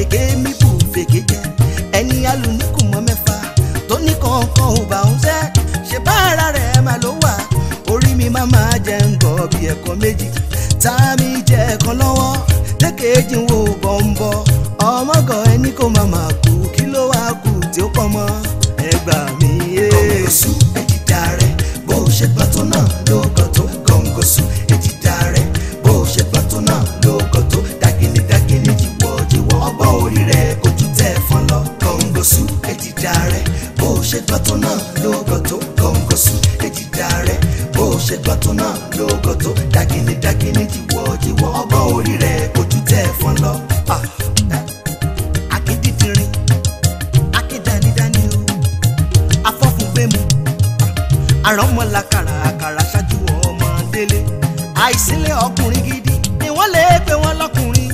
fèké mi bù fèké jẹ ẹni alùníkùn mọ́ mẹ́fà tó ní kankan ò bá ń ṣe bá ara rẹ̀ máa ló wà orí mi máa jẹ ń bọ̀ bí ẹ̀kọ́ méjì tá mi jẹ ẹ̀kan lọ́wọ́ lẹ́kẹ̀ẹ́jì wo bọ̀m̀bọ̀ ọmọgọ̀ ẹni kò máa kú kí ló wá kù tí ó pọ̀ mọ́ ẹgbà mi yé. gọ̀ǹgọ̀sù èjìdá rẹ̀ bó ṣe gbà tó náà ló gọ̀ tó gọ̀ǹgọ̀sù èjìdá rẹ̀ bó ṣe gbà tó náà ló gọ̀ tó dàgìnì jìwọ̀ ọgbọ́n orí rẹ̀ ojú tẹ̀ fọ́n lọ. gọ̀ǹgọ̀sù èjìdá rẹ̀ bó ṣe gbà tó náà ló gọ̀ tó gọ̀ǹgọ̀sù èjìdá rẹ̀ bó ṣe gbà tó náà ló gọ̀ tó dàgìnì jìwọ̀ ọgbọ́n orí rẹ̀ ojú tẹ̀ fọ́n lọ. akédìdìrín akédànídàní o afọ́fúngbẹ́mu àrọ́mọlá kàràkàrà ṣáájú ọmọ délé àìsílẹ̀ ọkùnrin gidi ni wọ́n lè pè wọ́n lọ́kùnrin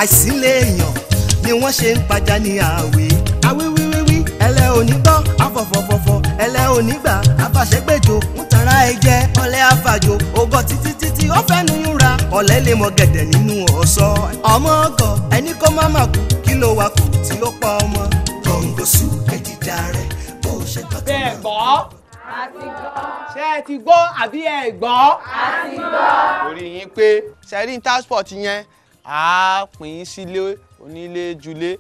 àìsílẹ̀ èèyàn ni wọ́n ṣe ń pàjá ní àwẹ̀ awíwíwíwí ẹlẹ́ òní gbọ́ afọ̀fọ̀fọ̀fọ̀ ẹlẹ́ òní gbà afàṣẹ́gbèjò ń tanra ẹ jẹ ọlẹ́ afàjò ògọ̀ títí ó fẹ́ nuyún ra ọ̀lẹ́ lè mọ gẹ̀dẹ̀ nínú ọ̀ṣọ́ ọmọ ọgọ̀ ẹni kó má má kú kí ló wá kù tí ó pa ọmọ. gọ̀ǹgọ̀sù èjìdá rẹ̀ bó ṣe gbà tó náà. bẹ́ẹ̀ gbọ́ ṣé ẹ ti gbọ́ àbí ẹ gbọ́. a ti gbọ́. orí yín pé sẹ́rí transport yẹn á pín sílé onílé julé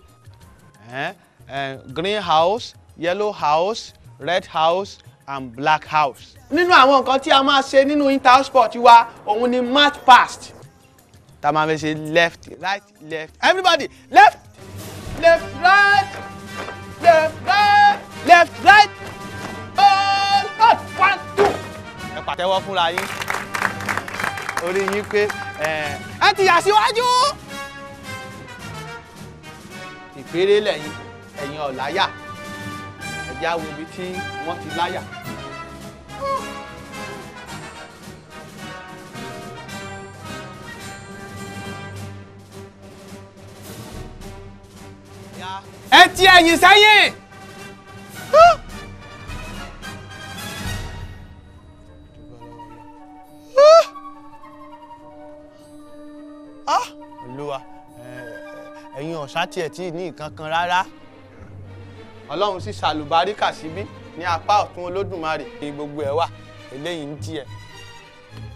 green house yellow house red house and black house. nínú àwọn nǹkan tí a máa ṣe nínú intersport wa òun ni march past tá a máa fẹ́ ṣe left right left everybody left left right left right left right all out 1 2 ẹ pàtẹ́wọ́ fúnra yín orí yín pé ẹ ti yà síwájú ìpèrè lẹ́yìn ẹ̀yin ọ̀láyà ẹ̀já wo ibi tí wọ́n ti láyà. ẹ ti ẹ̀yìn sẹ́yìn. Olúwa ẹ̀yin ọ̀sá tiẹ̀ tí ní nǹkan kan rárá Ọlọ́run sì ṣàlùbáríkà síbí ní apá ọ̀tún Olódùmarè ní gbogbo ẹ̀ wà eléyìí ń tiẹ̀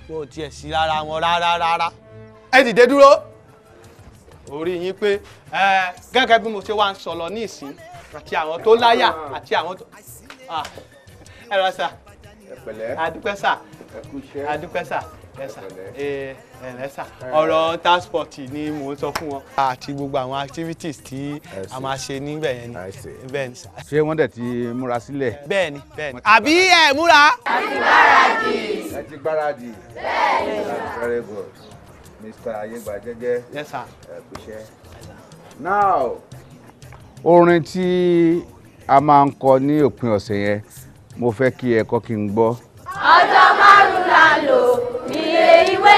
kó tiẹ̀ sí rárá wọn rárá. ẹ dìde dúró orí yín pé gẹ́gẹ́ bí mo ṣe wá ń sọ̀rọ̀ ní ìsín àti àwọn tó láyà àti àwọn tó ẹ rọ sà adúpẹ́ sà adúpẹ́ sà ẹ̀sà ọ̀rọ̀ transport ni mò ń sọ fún wọn àti gbogbo àwọn activities tí a máa ṣe níbẹ̀ yẹn ni bẹ́ẹ̀ ni sà. ṣé wọ́n dẹ̀ ti múra sílẹ̀. bẹ́ẹ̀ ni àbí ẹ múra. a ti gbáradì. ẹ ti gbáradì. bẹ́ẹ̀ ni. very good Mr. Ayégbàjẹ́jẹ́. yes sir. ẹ kú iṣẹ́. now orin tí a máa ń kọ ní òpin ọ̀sẹ̀ yẹn mo fẹ́ kí ẹ kọ́ kí n gbọ́. ọjọ́ márùn-ún la lò nílé ìwé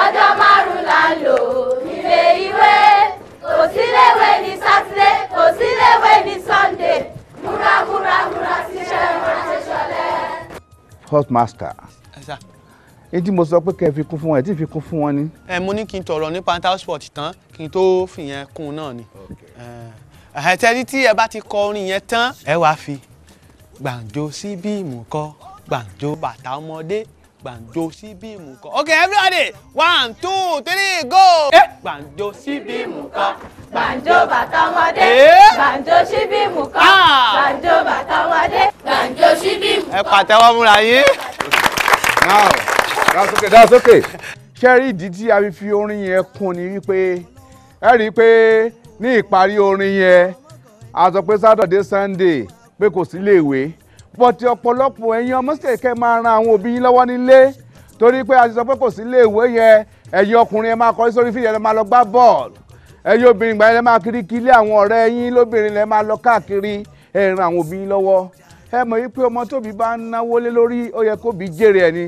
ọjọ́ márùn-ún la lò nílé ìwé kò síléèwé ní sátidé kò síléèwé ní sọ́ndé múra síṣẹ́ ìránṣẹ́ ṣọlẹ̀. Hot master. èyí tí mo sọ pé kẹ́ ẹ fi kún fún wọn ẹ tí ì fi kún fún wọn ni. mo ní kí n tọrọ nípa transport tán kí n tó fìyẹn kún un náà ni. tẹ́lí tí ẹ bá ti kọ orin yẹn tán ẹ wá fi gbàǹjo sí bíìmù kọ gbàǹjo bàtà ọmọdé gbàǹjo sí bíìmù kọ. okay everybody 1 2 3 go. gbàǹjo sí bíìmù kọ. gbàǹjo bàtà ọmọdé gbàǹjo sí bíìmù kọ. gbàǹjo bàtà ọmọdé gbàǹjo sí bíìmù kọ. ẹ pàtẹ́wọ́ múra yín. now that's okay. ṣé rí ìdí tí a fi orin yẹn kún ni wípé ẹ rí i pé ní ìparí orin yẹn a sọ pé Saturday Sunday pé kò sí iléèwé bọ́tí ọ̀pọ̀lọpọ̀ ẹ̀yin ọmọ kẹ̀kẹ́ máa ran àwọn òbí yín lọ́wọ́ nílé torí pé a ti sọ pé kò sí iléèwé yẹn ẹ̀yin ọkùnrin ẹ máa kọrí sórí fídíò ẹ máa lọ gbá bọ́ọ̀lù ẹ̀yin obìnrin gbà yẹn máa kiri kílé àwọn ọ̀rẹ́ yín lóbìnrin lẹ máa lọ káàkiri ẹ ran àwọn òbí yín lọ́wọ́ ẹ mọ̀ wípé ọmọ tóbi bá ń náwó lé lórí ó yẹ kó bí jèrè ẹ ni.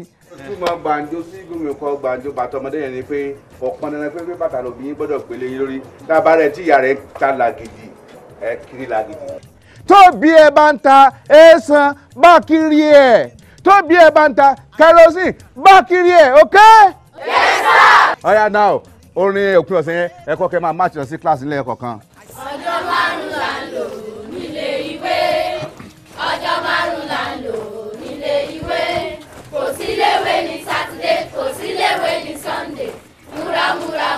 túmọ̀ gbàǹjo sí gómìnà kọ gbàǹjo bàtà ọmọdé yẹn ni pé ọ̀pọ̀ dandan pé bàtà lòbí yín gbọ́dọ̀ pélé yín lórí tábà rẹ̀ tí ìyá rẹ̀ ta làgìdì ẹ kiri làgìdì. tóbi ẹ bá ń ta èèsàn bá kiri ẹ tóbi ẹ bá ń ta kerosene bá kiri ẹ ok. yes sir. ọ̀yà now orin òpin ọ̀sẹ̀ yẹn ẹ̀kọ́ kẹ́ máa máàcì lọ sí kíláàsì nílẹ̀ ẹ̀kọ́ kan. ọjọ́ márùn-ún là ń lò nílé ìwé ọjọ́ márùn-ún là ń lò nílé ìwé kò síléèwé ní sátidé kò síléèwé ní sọ́ndé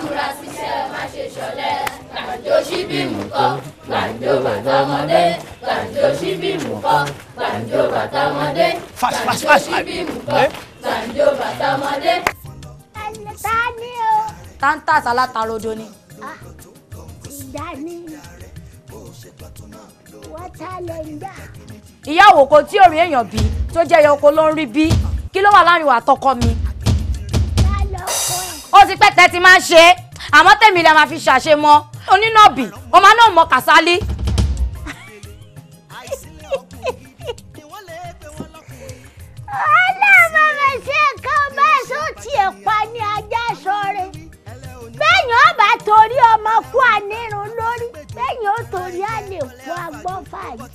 múra síṣẹ́ má ṣe ṣọ̀lẹ gbàǹjo ṣíbíìmù kọ́ gbàǹjo bàtà ọmọdé gbàǹjo ṣíbíìmù kọ́ gbàǹjo bàtà ọmọdé gbàǹjo ṣíbíìmù kọ́ gbàǹjo bàtà ọmọdé. ta ni o. táńtà sálátàrodo ni. ìdání wọ́n ta lè ń dà. ìyá òwòkó tí òrìn èèyàn bí tó jẹ́ ìyá oko ló ń rí bí kí ló wà láàrin wa tọkọ mi. ó ti pẹ́ tẹ́ ti máa ń ṣe é àmọ́ tèmi lè máa fi ṣàṣe mọ́ onínàbì ọmọ náà mọ Kàsálí. ọlọ́mọ ṣe nǹkan bẹ́ẹ̀ sọ tiẹ̀ pa ní ajá sọ̀rẹ́ bẹ́ẹ̀ni ó bá torí ọmọ kú ànírun lórí bẹ́ẹ̀ni ó torí àlè kú agbọ́fà yìí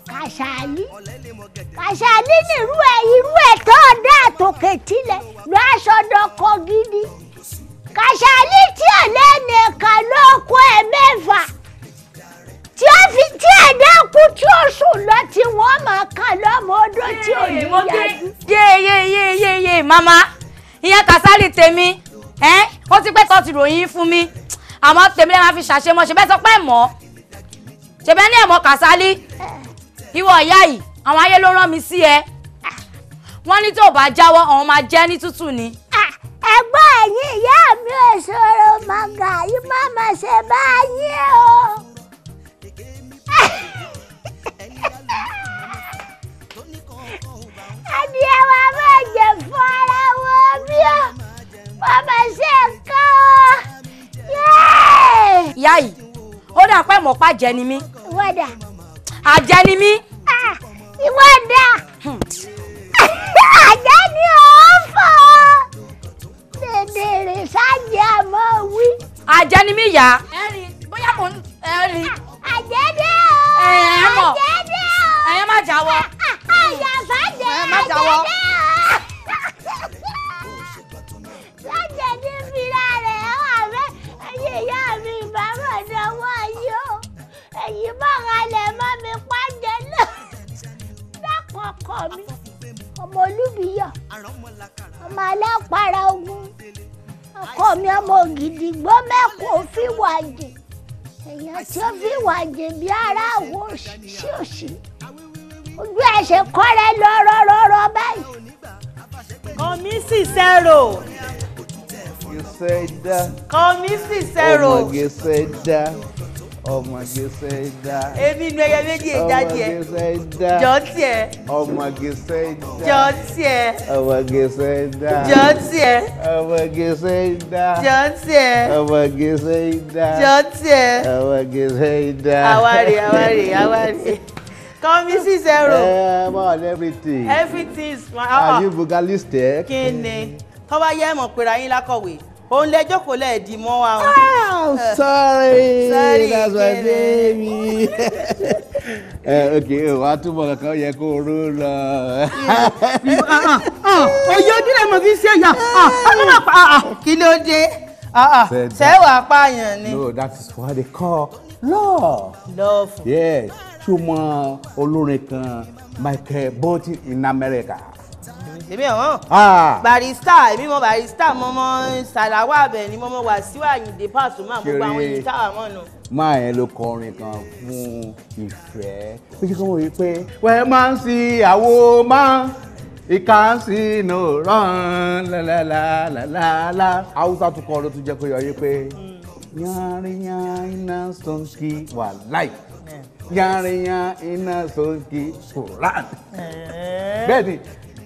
Kàsálí nírú ẹ̀ tó dá àtòkè tilẹ̀ lọ aṣọ́dọ̀kọ gidi Kàsálí tí ò lẹ́nìkan ló kó ẹ̀ mẹ́fà tí ó fi tí ẹ̀dá kú tí ó sùn lọ tí wọ́n máa kàn lọ́mọ odó tí ò ní yájú. yé mama ìyẹn Kàsálí tèmi ó ti pẹ́ tó ti ròyìn fún mi àmọ́ tèmi lè máa fi ṣàṣemọ́ ṣe bẹ́ẹ̀ sọ pé mọ́ ṣe bẹ́ẹ̀ ní ẹ̀mọ́ Kàsálí ìwọ ìyá yìí àwọn ayé ló rán mi sí ẹ wọ́n ní tó bá jáwọ́ àwọn máa jẹ́ ní tútù ni. ẹ̀gbọ́n ẹ̀yin ìyá mi ò sọ̀rọ̀ màgà yìí má mà ṣe báyìí o. adìẹ wa máa jẹ fún ara wọn bí ó wọ́n máa ṣe nǹkan o. ìyá yìí ó dà pé mọ̀ pa jẹ ni mí. ìwọ́dà. àjẹ́ ni mí. ìwọ́dà. àjẹ́ ni ò ń fọ́ dèdèrè sáàjì àmọ́ wí. àjẹ́ ni mí yá. ẹ̀rín bóyá mò ń ẹ̀rín. àjẹ́ dé o. àjẹ́ dé o. ẹ̀yẹ́ má jáwọ́. àyàfájẹ́ má jáwọ́. àjẹ́ dé o. sáàjẹ́ ní fìlà rẹ̀ ọ̀rẹ́ ẹ̀yìn ìyá mi ìbámu ìdánwò yìí o. ẹ̀yìn mọ̀rànlẹ̀ mọ́ mi pàjẹ́ náà. dákun ọkọ mi ọmọ olúbiyọ̀ ọmọ alápàrà ogun ọkọ mi ọmọ ògìdìgbò mẹ́kọ̀ọ́ fi wàjẹ́ èèyàn tí ó fi wàjẹ́ bí ara àwọ̀ òṣì ojú ẹ̀ ṣe kọ́rẹ́ lọ́rọ́rọ́rọ́ báyìí. Kọ̀mísì zero. Gẹ̀sẹ̀dá. Kọ̀mísì zero. Ọmọ gẹ̀sẹ̀dá. Ọmọ gẹ̀sẹ̀dá. Èmi nu ẹyẹ méjì ìjáde ẹ. Ọmọ gẹ̀sẹ̀dá. Jọ tiẹ̀. Ọmọ gẹ̀sẹ̀dá. Jọ tiẹ̀. Ọmọ gẹ̀sẹ̀dá. Jọ tiẹ̀. Ọmọ gẹ̀sẹ̀dá. Jọ tiẹ̀. Ọmọ gẹ̀sẹ̀dá. Jọ tiẹ̀. Ọmọ gẹ̀sẹ̀dá. Àwárí. Kọ̀mísì zero. On everything. Everything is fine. Are you vocalistic? Kí ni? Tọ́ bá yẹ mọ̀ pera yín lákọ̀wé. Òun lẹ jókòó lẹ́ẹ̀dì mọ́ wa. Oh, sorry. That's my baby. Okay, wàá túbọ̀ kankan yẹ kó ró lọ. Oyè ojúlẹ̀ mo fi ṣe yà. Kí ló dé? Sẹ́wà pààyàn ni. No, that is what they call love. Love. Yes, ṣùgbọ́n olórin kan Michael Bolton in America. Èmi ọ̀hún. Barista èmi mọ barista mo mọ Sàláwà Àbẹ̀ní mo mọ Wàsíù Àyìndé Pasuma gbogbo àwọn èyí táwa mọ̀ nù. Máa yẹn ló kọrin kan fún ìfẹ́. Ó ṣe kọ́ wọ́n yìí pé wẹ́ẹ́ máa ń sí àwo máa ìka sí inú rán lálálálálá. Haúsá tún kọ́ ló tún jẹ́ kó yọ yí pé yánríyán iná sọ́nkì wà láì yánríyán iná sọ́nkì Quran. Bẹ́ẹ̀ ni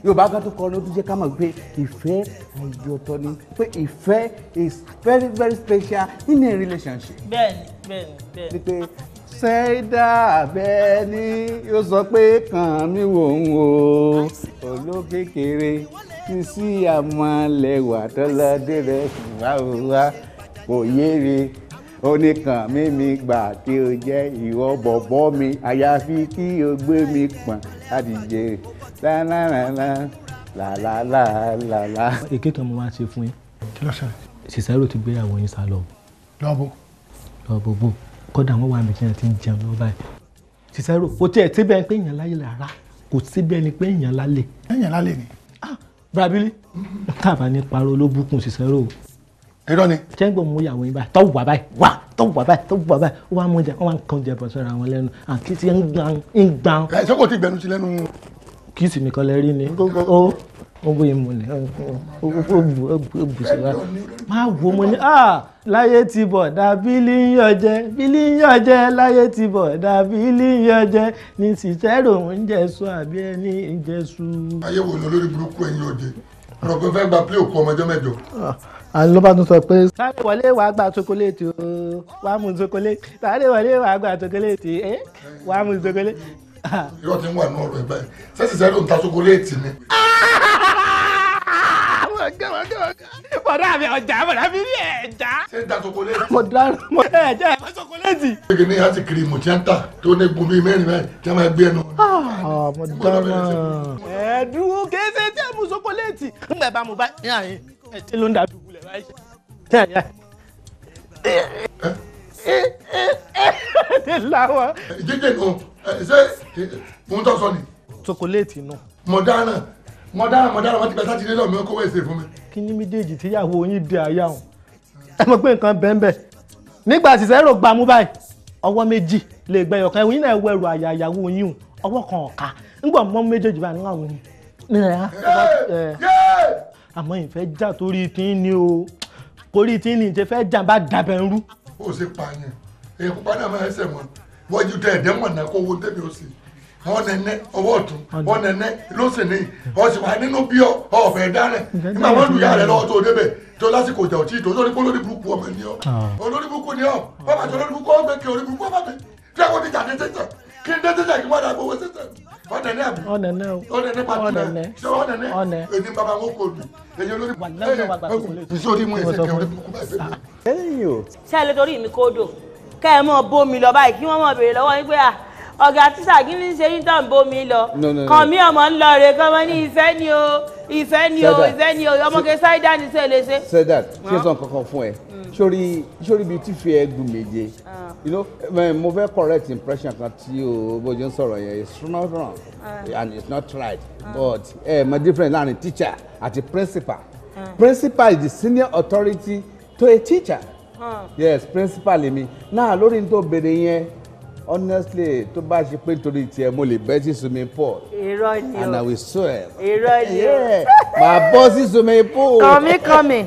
Yorùbá kan tó kọ́ ni ó tún jẹ́ ká mọ̀ pé ìfẹ́ àìjọ̀tọ̀ ni pé ìfẹ́ is very very special in a relationship. Bẹ́ẹ̀ni. Ni pé ṣẹ́dá bẹ́ẹ̀ ni yóò sọ pé kàn mí wò ń wo olókèkèrè sísí àmọ́lẹ̀wà tọ́lọ́dé rẹ̀ wá kò yéere oníkan mímí gbà kí o jẹ́ ìwọ bọ̀bọ̀ mi àyàfi kí o gbé mi pọ̀n láti jẹ lálálálá lálálálá. èké kan mo máa ṣe fún yín. kí ló ṣe. Ṣìṣẹ́rò ti gbéyàwó yín sá lọ. Lọ́bọ̀ bò kọ́dà wọ́n wà mí tí wọ́n ti ń jẹun lọ́wọ́ báyìí. Ṣìṣẹ́rò kò tiẹ̀ tí bẹ́ẹ̀ pé èèyàn láyé lára kò sí bẹ́ẹ̀ ni pé èèyàn lálẹ́. èèyàn lálẹ́ ni. Brabili káàbà ní parọ́ ló bùkún Ṣìṣẹ́rò. irọ́ ni. ṣé ń gbọ́ mú ìyàwó yín báyìí tọ́wọ́ wà báyìí tọ́wọ́ wà báyìí ó wá mú jẹ ó wá ń kan jẹ bọ̀ sọ́ra wọn lẹ́nu àti tí ń gbà. ẹ ṣé kò tí gbẹnu sí lẹ́nu. kí sì nìkan lẹ rí ni ó bó imú ni ó bù sí wa máa wo mo ní láyé ti bọ̀ dà bílíyànjẹ láyé ti bọ̀ dà bílíyànjẹ ní Ṣìṣẹ́rò ń jẹ̀sùn àbí ẹni ń jẹ̀sùn. ayé wo ni olórí burúkú ẹ̀yin òde ọ̀rọ̀ pé fẹ́ gba pílẹ̀ òkú ọmọdé mẹ́jọ. ló bá tún sọ pé sáré wọlé wàá gba chocolate o wàá mú chocolate sáré wọlé wàá gba chocolate wàá mú chocolate. irọ́ ti ń wà ní ọ̀rọ̀ ẹ̀ báyìí Ṣìṣẹ́rò ń ta chocolate ni. bọ̀dá mi bọ̀dá mi ní ẹ̀já. ṣé ń ta chocolate. mo dáná mo ẹ̀já ẹ̀fọ́ chocolate. gbẹ̀gẹ̀ ní àti kìrìmù tí ń tà tó ní gun bíi mẹ́rin mẹ́rin tí a máa gbé ẹnu. mo dáná ẹ̀ẹ́dúró kéésì tí a mú chocolate. ń bẹ̀ bá mo bá yà yín ẹ̀jẹ̀ ló ń dàbí ìwúlẹ̀ báyìí. láwọn. jíjẹ nù ṣé mo ń tọ́ sọ ni. chocolate nù. mo dáná wọ́n ti bẹ sátidé lọ́ọ̀ mi ó kówó èsè fún mi. kí ní méjèèjì tíyàwó yín dé àyà wọn ẹ mọ̀ pé nǹkan bẹ́ẹ̀ nígbà Ṣìṣẹ́rò gbà mú báyìí ọwọ́ méjì lè gbẹ̀yọ̀ kan ẹ̀wọ̀n yín náà wẹ̀rù àyà ìyàwó yín ọwọ́ kan ọ̀ka ńgbà mọ́ méjèèjì báyìí níwọ̀n àwọn yìí. àmọ́ ìfẹ́ jà torí tí ní o torí tí ní ìṣe fẹ́ jà bá dàbẹ̀ ń rú. ó ṣe pààyàn èèyàn pupa náà máa ẹsẹ̀ wọn wọ́jú tẹ ẹ̀dẹ́wọ̀n náà kó owó tẹ́bi ó sì wọ́n nẹ́nẹ́ ọwọ́ ọ̀tún wọ́n nẹ́nẹ́ lóṣè ní ọ̀sìn wà nínú bí ọ̀fẹ́ dárẹ̀ nígbà wọ́n lù yà rẹ̀ lọ́wọ́ tó débẹ̀ tó lásìkò ìjà òtí tó lórí olórí burúkú ọmọ ni ọ́ olórí burúkú ni ọ́ bàbá tó lórí burúkú ọgbẹ́ kí orí burúkú ọmọ mi tí a kò ní jà ní tẹ́tẹ̀ kí n dé tẹ́tẹ̀ kí wọ́n dà gbowó tẹ́tẹ̀ ọ̀nẹ́nẹ́ àbí ọ̀nẹ́nẹ́ pàtó ṣé ọ̀nẹ́nẹ́ èyí bàbá wọn kò lù èyí olórí burúkú ṣé ẹ lè torí mi kódò kẹ́ ẹ mọ̀ bómi lọ báyìí kí wọ́n mọ̀ béèrè lọ́wọ́ yín pé ọ̀gá tíṣà kí ní ṣe yín tán bómi lọ kàn mí ọmọ ń lọ rè kàn mọ́ ní ìfẹ́ ni o ọmọge ṣáídà ní sẹ́ lè ṣe. Sedat ṣé sọ kankan fún ẹ sórí bíi tí fi ẹ gùn méje mo fẹ́ correct impression kan tí o bójú ń sọ̀rọ̀ yẹn it's not wrong and it's not right but my difference láàrin teacher àti principal principal is the senior authority to a teacher yes principal mi náà lórí ní tó béèrè yẹn honestly tó bá ṣe pé nítorí tiẹ̀ mo lè bẹ́ sí swimming pool. irọ́ ni o and I will swim. irọ́ ni o. màá bọ́ sí swimming pool. kọ́mi.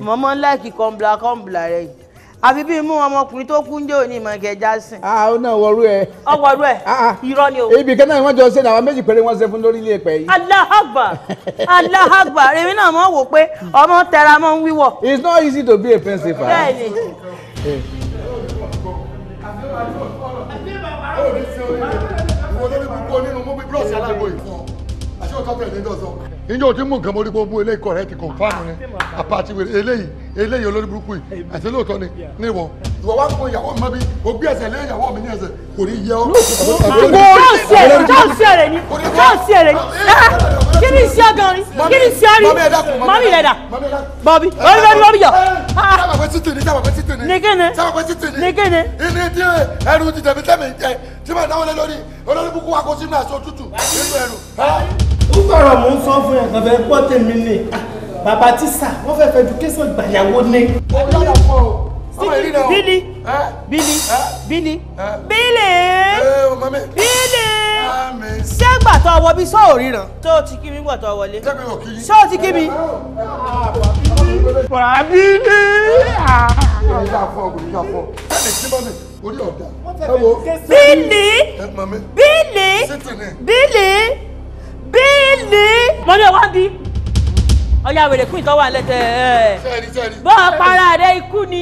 mọ́mọ́ láìkì kọ́ńbùlà rẹ̀ yìí àfi bí mú ọmọkùnrin tó kú ń jẹ́ òní Michael Jackson. ó náà wọrú ẹ. ọwọ́rú ẹ̀ irọ́ ni o. ibi kan náà wọ́n jọ ṣe ní àwọn méjì péré wọ́n ṣe fún lórí ilé ẹ̀pẹ́ yìí. Allahu Akbar èmi náà mọ̀ wò pé ọmọ tẹra mọ́ ń wíwọ̀. It's not easy to be a principal. bẹ́ẹ̀ni. ìjọ tí mú nǹkan mo rí gbogbo eléyìí correct confam ni àpàtì eléyìí olórí burúkú yìí àti lóòótọ́ ni ní ìwọ wá fún ìyàwó mi bí o gbé ẹsẹ̀ lé ìyàwó mi ní ẹsẹ̀ kò ní yẹ ọ́. jọ́ọ̀sì ẹ̀rẹ̀ ni kí ni iṣẹ́ gan ni kí ni iṣẹ́ rí mọ́mí rẹ̀ dà bọ́bí yọ. sábà pé títì ni ní kíni. ìní tí ẹrù ti tẹ̀mí tẹ̀mí jẹ tí màá náwó lé lórí olórí burúkú wa kó sínú aṣọ tútù nínú ẹrù. ó sọ̀rọ̀ mò ń sọ fún ẹ̀ kàn fẹ́ gbọ́ tèmi ni bàbá tíṣà wọ́n fẹ́ education gbàyàwó ni. Bílí ṣé gbà tó wọ bí sọ́ọ̀ ríran tó ti kí mi gbà tó wọlé ṣé o ti kí mi. Bílí mo ní ọwọ́ bí ọya wèrè kún ìtọ́wà lẹ́tẹ̀ bọ́ọ̀ para rẹ̀ ikú ni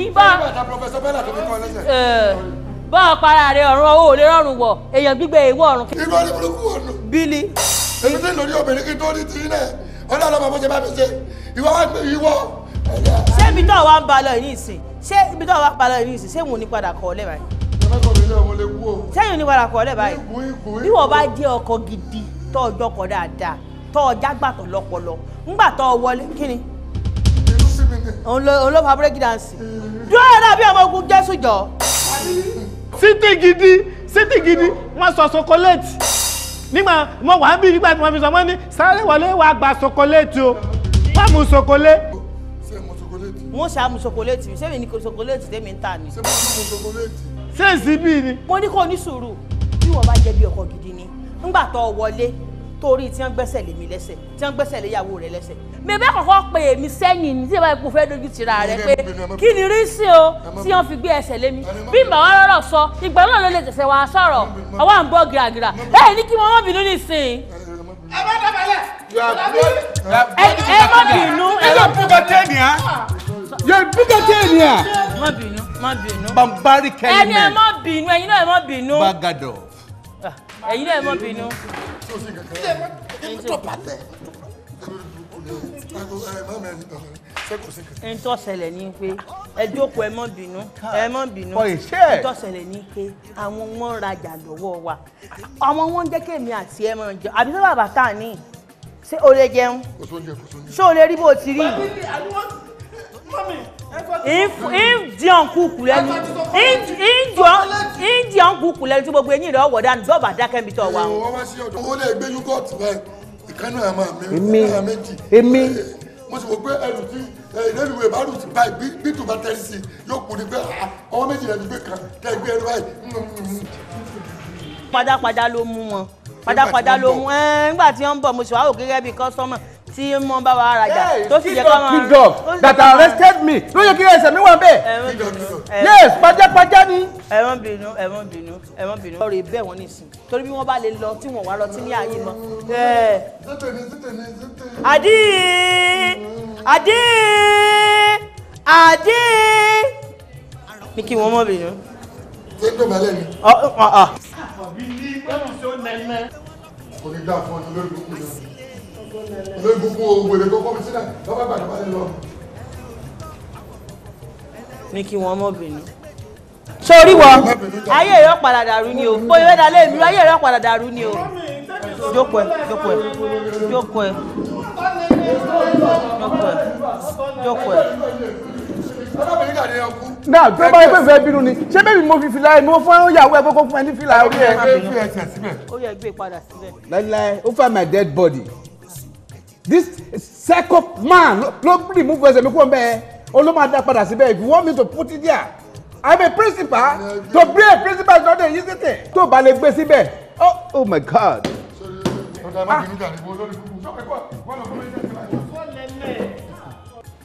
bọ́ọ̀ para rẹ̀ ọ̀run owó lè rọrùn wọ̀ èèyàn gbígbé ìwọ̀ ọ̀run. irú ọdún burúkú ọ̀nà. Bílí. èmi tí lórí obìnrin kí tó ní ti náà ọlọ́run bàbá ṣe bá mi ṣe ìwọ wá gbé ìwọ. ṣé ibi tó wà ń balọ̀ yìí nìsín ṣé wọn ò ní padà kọ́ ọ lẹ́ báyìí. sẹ́yìn ò ní padà kọ́ ọ lẹ́ báyìí. bí wọ́n bá jẹ́ ọkọ gidi tó ọjọ́ kọ dáadáa tó ọjà gbàtọ̀ lọ́pọlọ ńgbà tó wọlé kí ni. òun ló fa break dance dúró dàbí ọmọ ogun Jésù jọ. sítì gidi wọ́n sọ chocolate nígbà mo wà ń bí nígbà tí wọ́n fi sọ wọ́n ní sáré wọlé wàá gba chocolate o wọ́n mú chocolate. wọ́n ṣàmù chocolate mi sẹ́mi ní chocolate tẹ́mi ń tà ní. ṣé ìsibí ni. mo ní kó ní sùúrù bí wọ́n bá jẹ́ bí ọkọ gidi ni ńgbà tó wọlé torí tí wọ́n gbẹ́sẹ̀ lé mi lẹ́sẹ̀ tí wọ́n gbẹ́sẹ̀ lé ìyàwó rẹ̀ lẹ́sẹ̀. mi bẹ́ẹ̀ kọ́kọ́ pè mí sẹ́yìn ní tí ìbá ipò fẹ́ dojú tira rẹ̀ pé kí ni rí sí o tí wọ́n fi gbé ẹsẹ̀ lé mi bí n bá wá rọ́rọ̀ sọ ìgbà náà ló lè tẹ̀sẹ̀ wá sọ̀rọ̀ ọwọ́ à ń bọ́ gíragíra ẹ̀ ní kí wọ́n má bínú nísìnyí. ẹ má dábàlẹ̀. ẹ má bínú. má bínú. Bambari Kelly ẹni ẹ má bínú ẹ̀yin náà ẹ má bínú. Bagado. ẹ̀yin náà ẹ má bínú. ẹni tó ṣẹlẹ̀ ní pé ẹ jókòó ẹ má bínú ẹ má bínú ẹni tó ṣẹlẹ̀ ní pé àwọn wọn rajà lọ́wọ́ wa àwọn wọn jẹ́ kémi àti ẹ máa jẹ àbí sábà bàtà ní ṣé o lè jẹun ṣé o lè rí bó o ti rí ìjẹun kúkú lẹ́nu ìjẹun kúkú lẹ́nu tí gbogbo eyín rẹ̀ ọ̀wọ̀ dànù dọ́ọ̀bà dákẹ́ mi tọ̀ wá. wọ́n wá sí ọ̀dọ̀ owó lè gbé yúgọ̀tì báyìí ìkànnì àmà mi èmi mo sì wò pé ẹrù tí ìrẹ́lùwẹ̀ bá rù sí báyìí bí tó bá tẹ́lẹ̀ sí yóò kú ni pé ọwọ́ méjì rẹ̀ ti gbé kan tẹ́ gbé ẹrù báyìí. padápadá ló mú wọn padápadá ló mú nígbà tí wọ́n ń bọ̀ mo sì wá wò gẹ́gẹ́ bí kọ́sọ́mọ̀ tí mo bá wa rajà tó sì jẹ́ ká máa. dog that arrested me ló yẹ kí ẹsẹ̀ mi wà bẹ́ẹ̀. yes pajápajá ni. ẹ má bínú ọ̀rọ̀ ìbẹ́ wọn nìsín torí bí wọ́n bá lè lọ tí wọ́n wá lọ tí ní ààyè mọ́. àdí ní kí wọ́n mọ̀ bínú. ṣé tó balẹ̀ ni. kò ní dá fún ọ lórí kúkú lọ lórí kúkú òwèrè tó kọ́ mi sílẹ̀ lọ́wọ́ gbàdúrà balẹ̀ lọ. ní kí wọ́n mọ̀ bínú. sórí wọ ayé rẹ padà dàrú ni o bóyá ìwé dalẹ̀ ìlú ayé rẹ padà dàrú ni o. jókòó ẹ. náà tó bá yẹ pé fẹ́ bínú ni ṣé bẹ́ẹ̀ ni mo fi fìlà ẹ̀ mo fún ìyàwó ẹ̀ kókó fún ẹ ní fìlà orí ẹ̀. ó yẹ gbé padà síbẹ̀. láíláí ó fẹ́ my dead body this psycho man ló remove ẹsẹ̀ mi kúrò bẹ́ẹ̀ ó ló máa dá padà síbẹ̀ if you want me to put it there I'm a principal to be a principal is not a easy thing tó bá lè gbé síbẹ̀ oh my God.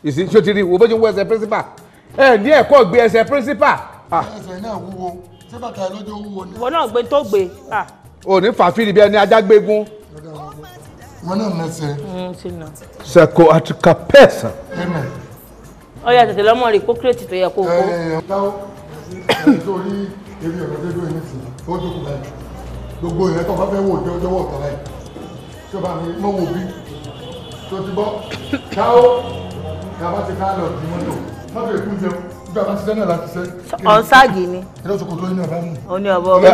ìsìn ṣó ti rí wo bó ṣe ń wọ ẹsẹ̀ principal ẹ ní ẹ̀kọ́ gbé ẹsẹ̀ principal. ẹsẹ̀ náà wúwo ṣé bàtà lójó wúwo ni. ìwọ náà gbé tó gbé. ò ní fàáfìrì bí ẹni ajá gbégún. wọn náà mẹsẹ. psychoatrical person. ó yá tètè lọ́mọ rí pókírètì tó yẹ kó kó. táwọn nítorí eré ọ̀rọ̀ dédé yìí sí ó dúkù báyìí gbogbo ìyẹn tó bá fẹ́ wò jẹ́ ọjọ́ wọ̀ tán báyìí tí ó bá mi mọ́ wò bí tó ti bọ́ táwọn yàrá ti ká lọ sí mọ́tò mọ́tò èkú jẹun nígbà bá ṣiṣẹ́ náà láti ṣe. ọ̀nsáàgì ni. ilé òṣòkòtò yìí náà bá mú. ó ní ọ̀bọ ọ̀bẹ.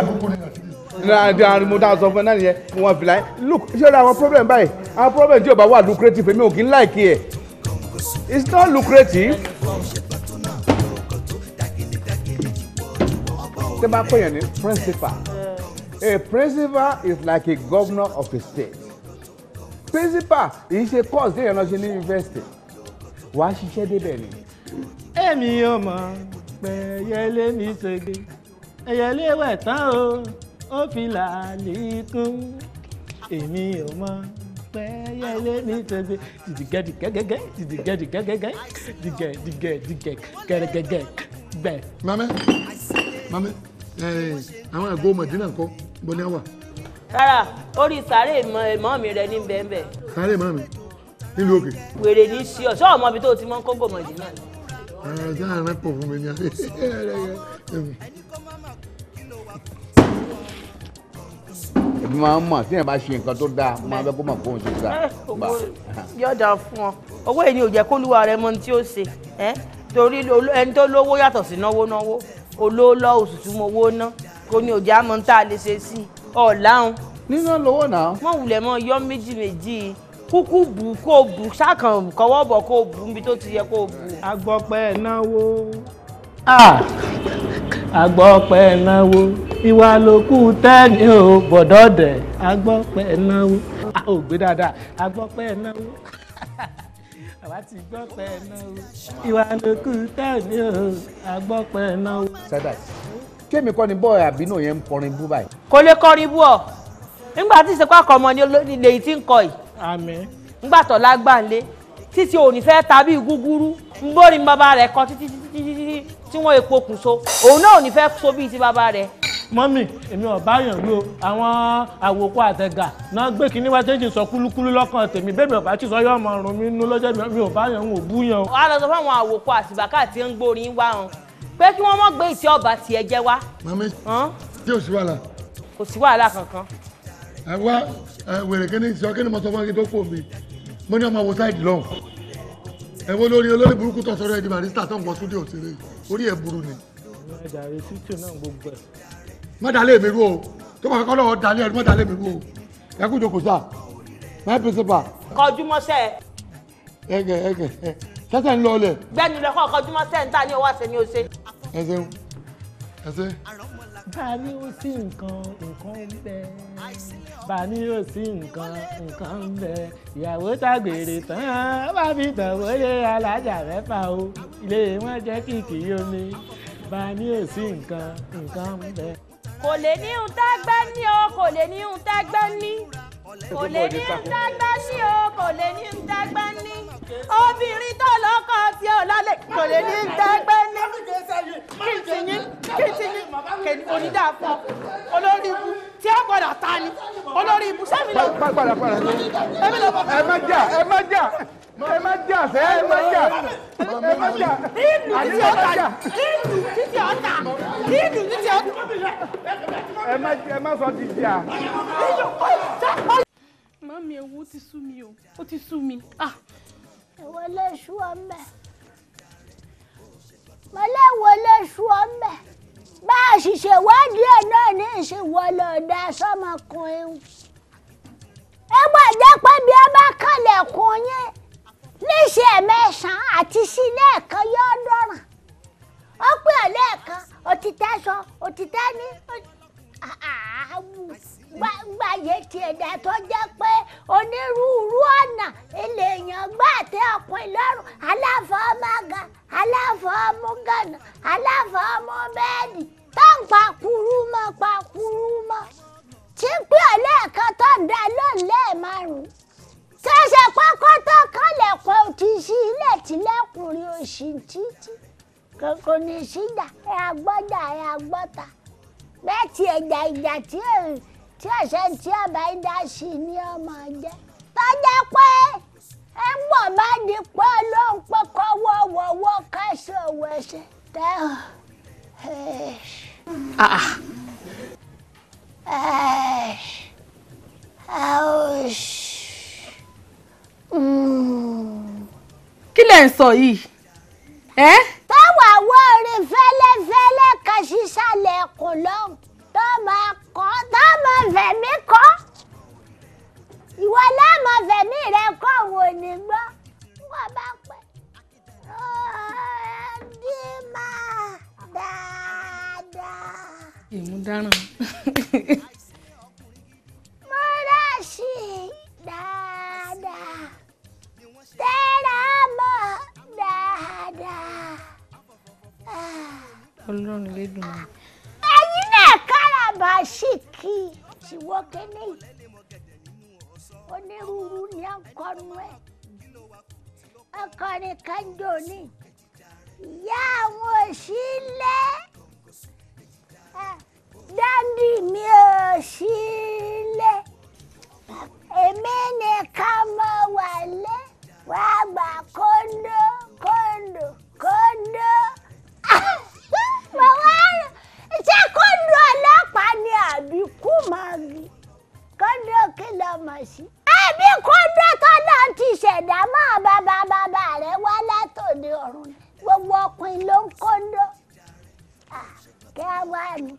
ní mo dáa sọ fún ẹ náà nìyẹn mo wọn fìlà look ṣé o ra àwọn problem báyìí àwọn problem tí o bá wà lucrative èmi ò kí ń like ẹ it's not lucrative. ṣé máa pè yàn ní principal a principal is like a governor of a state principal èyí ṣe course déyàn lọ ṣe ní university wàá ṣiṣẹ́ débẹ̀ ni. èmi ò mọ̀ pé ẹyẹlé mi ṣègbè ẹyẹlé wẹ̀ tán o ó fi làálì kún èmi ò mọ̀ pé ẹyẹlé mi ṣègbè dìgẹ́dìgẹ́gẹ́gẹ́ dìgẹ́dìgẹ́gẹ́gẹ́ dìgẹ́dìgẹ́dìgẹ́ gẹ́gẹ́gẹ́ gbẹ. mami àwọn ẹ̀gbọ́n mọ̀dínà kọ́ bọ́ ní àwà. rárá orí sàárè mọ́ mi rẹ ní bẹ́ẹ̀. sàárè mọ́ mi nílùú òkè. wèrè ní sí ọ sọ ọmọ ibi tó ti mọ kóńgò mọ̀dínà ni. ẹ̀jẹ̀ àrùn pọ̀ fún mi ní alẹ́. èmi máa ń mọ̀ tí yẹn bá ṣe nǹkan tó dáa máa bẹ́ kó mọ̀ kó ń ṣe dáa. yọ̀dà fún ọ owó èyí ò jẹ́ kólúwa rẹ mọ tí ó ṣe torí ẹni tó lówó yàtọ̀ sí náwó olóòlọ́ oṣù tí mo wó ná kò ní òjá mọ́ tá a lè ṣe sí ọ̀làhùn. nínú lówó náà. mọ̀ wulẹ̀ mọ́ yọ méjì kúkú bù kó bù ṣákan kọ́wọ́ bọ̀ kó bù níbi tó ti yẹ kó bù. agbọ́pẹ́ náwó agbọ́pẹ́ náwó ìwà lókù tẹ́ni o bọ̀dọ̀dẹ̀ agbọ́pẹ́ náwó ò gbé dáadáa agbọ́pẹ́ náwó àwa ti gbọ́pẹ́ náwó ìwà lókù tẹ́ni o agbọ́pẹ́ náwó. Sadat kémi kọ́ ni bọ́ọ̀ àbínú yẹn ń kọrin bú báyìí. kò lè kọrin bú ọ nígbà tí ìsìnkú àkọmọ ni ilé yìí ti ń kọ yìí. àmín. nígbà tó lágbàǹlé títí òní fẹ́ tàbí gúgúrú ń bórí bàbá rẹ̀ kọ títí tí wọ́n epo kùn so òun náà ò ní fẹ́ so bíi ti bàbá rẹ̀. mọ́mì èmi ò bá yàn wí o àwọn àwòkọ́ àtẹ̀gà náà gbé kínní wá tẹ́jì sọ kúlúkúlú lọ́kàn tèmi bẹ́ẹ̀ mi ò bá ti sọ yọ ọmọ ọrùn mi nínú lọ́jọ́ mi ò bá yàn wò bú yàn o. wàá lọ sọ fún àwọn àwòkọ́ àtìbákà tí ń gbórin wá hàn pé kí wọ́n mọ̀ gbé ìtì ọba tiẹ̀ jẹ́ wá. mami tí ò sí wàhálà. kò sí wàhálà kankan. ẹ wá wèrè kí ni sọ kí ni mo sọ fún ẹ kí tó fò mí mo ní ọmọ wo sáìdì lọ́hùn ẹ wo olórí burúkú tó sọ̀rọ̀ ẹ di barista tó ń gbọ́ súdíò òṣèré orí ẹ burú ni. ẹ̀dà rẹ̀ títì náà gbogbo ẹ̀. má dalé mi rú o tó bá kọ́ lọ́wọ́ dalé ẹ̀rú má dalé mi rú o ẹ kú jókòó sá my principal. kọjú mọ́sẹ̀. ẹgẹ sẹ́sẹ̀ ń lọ ọlẹ̀. gbẹ́ni lọ́kọ̀ kọjú mọ́sẹ̀ ń tà ní owó àṣẹ ni ó ṣe. ẹ ṣeun ẹ ṣe. bá ní ó sí nǹkan ń bẹ bá ní ó sí nǹkan ń bẹ ìyàwó tágbèrè tán bá fi tàwó lé alájà mẹ́fà o ilé wọn jẹ́ kìkì omi bá ní ó sí nǹkan ń bẹ. kò lè ní ohun tá gbá ní o kò lè ní ohun tá gbá ní kò lè ní ohun tá gbá ní o kò lè ní ohun tá gbá ní obìnrin tó lọ́kọ tí ò lálẹ́ kò lè ní ohun tá gbá ní. kí n ti yín kẹ́ni onídàá fún olórí ibu tí a gbọ́dọ̀ ta ni olórí ibu sẹ́mi lọ. padà ẹ má jà sẹ́ ẹ má jà ìlú títí ọ̀tà ẹ má sọ di jà. mami ewu ti sú mi o ó ti sú mi. ìwọ lè ṣú ọmọ mo léwo lè ṣú ọmọ bá a sì ṣèwádìí ẹ̀ náà ní ìṣèwọ lọ́ọ̀dà sọmọkùnrin ẹ gbọ́dọ̀ pé bí ẹ bá kànlẹ̀kùn yín níṣẹ́ mẹ́sàn-án àti sílé ẹ̀kan yóò dọ̀ràn ó pè ọ́ lẹ́ẹ̀kan òtítẹ́ sọ òtítẹ́ ní gbàyè tiẹ̀dá tó jẹ́ pé onírúurú ọ̀nà èlèèyàn gbà tẹ ọkùnrin lọ́rùn aláfọ̀ọ́mọ́gà aláfọ̀ọ́mọ́gànà aláfọ̀ọ́mọ́bẹ́ẹ̀dì tó ń pakuru mọ́ tí ń pè ọ́ lẹ́ẹ̀kan tó ń dá lónìí lẹ́ẹ̀márùn-ún ṣẹ̀ṣẹ̀ pákọ́ tó kọ́lẹ̀kùn òtí sí ilé tìlẹ́kùnrin òsì títí kò ní síjà ẹ agbọ́jà ẹ agbọ́ta bẹ́ẹ̀ tí ẹ̀jà ìjà tí ọ̀sẹ̀ tí ọba ń dá sí ní ọmọ jẹ́ tọ́jà pé ẹ ń bọ̀ bá di pé ló ń pẹ́ kọ́ wọ́wọ́wọ́ kásán òwò ẹsẹ̀ tẹ́ kí lẹ̀ ń sọ yìí. táwa wọ orin fẹ́lẹ́fẹ́lẹ́ kan sísàlẹ̀ ẹkùn lọ́hùn tó máa kọ́ tó máa fẹ̀mí kọ́ ìwọ láàmú fẹ̀mí rẹ kọ́ wò ní gbọ́ wọ́n bá pẹ́ dí máa dáadáa. èmú dáràn. múra sí dáadáa tẹ́ra mọ́ dáadáa. ọlọ́run lè dùn mí. ẹ̀yin náà káràbásìkì ṣìwọ́ kínní onírúurú ni à ń kọnu ẹ̀ ọkùnrin kan jò ní ìyá àwọn òṣìlẹ̀ dádì mi ò sílẹ̀ èmi nìkan mo wà lé wàá gbà kóńdó. ṣé kóńdó ọlọ́pàá ni àbí kú máa rí kóńdó kí ló mọ̀ sí. àbí kóńdó tọ́lá ti ṣẹ̀dá mọ́ bàbá rẹ̀ wá látòde ọ̀run gbogbo ọkùnrin ló ń kóńdó kí á wá ní.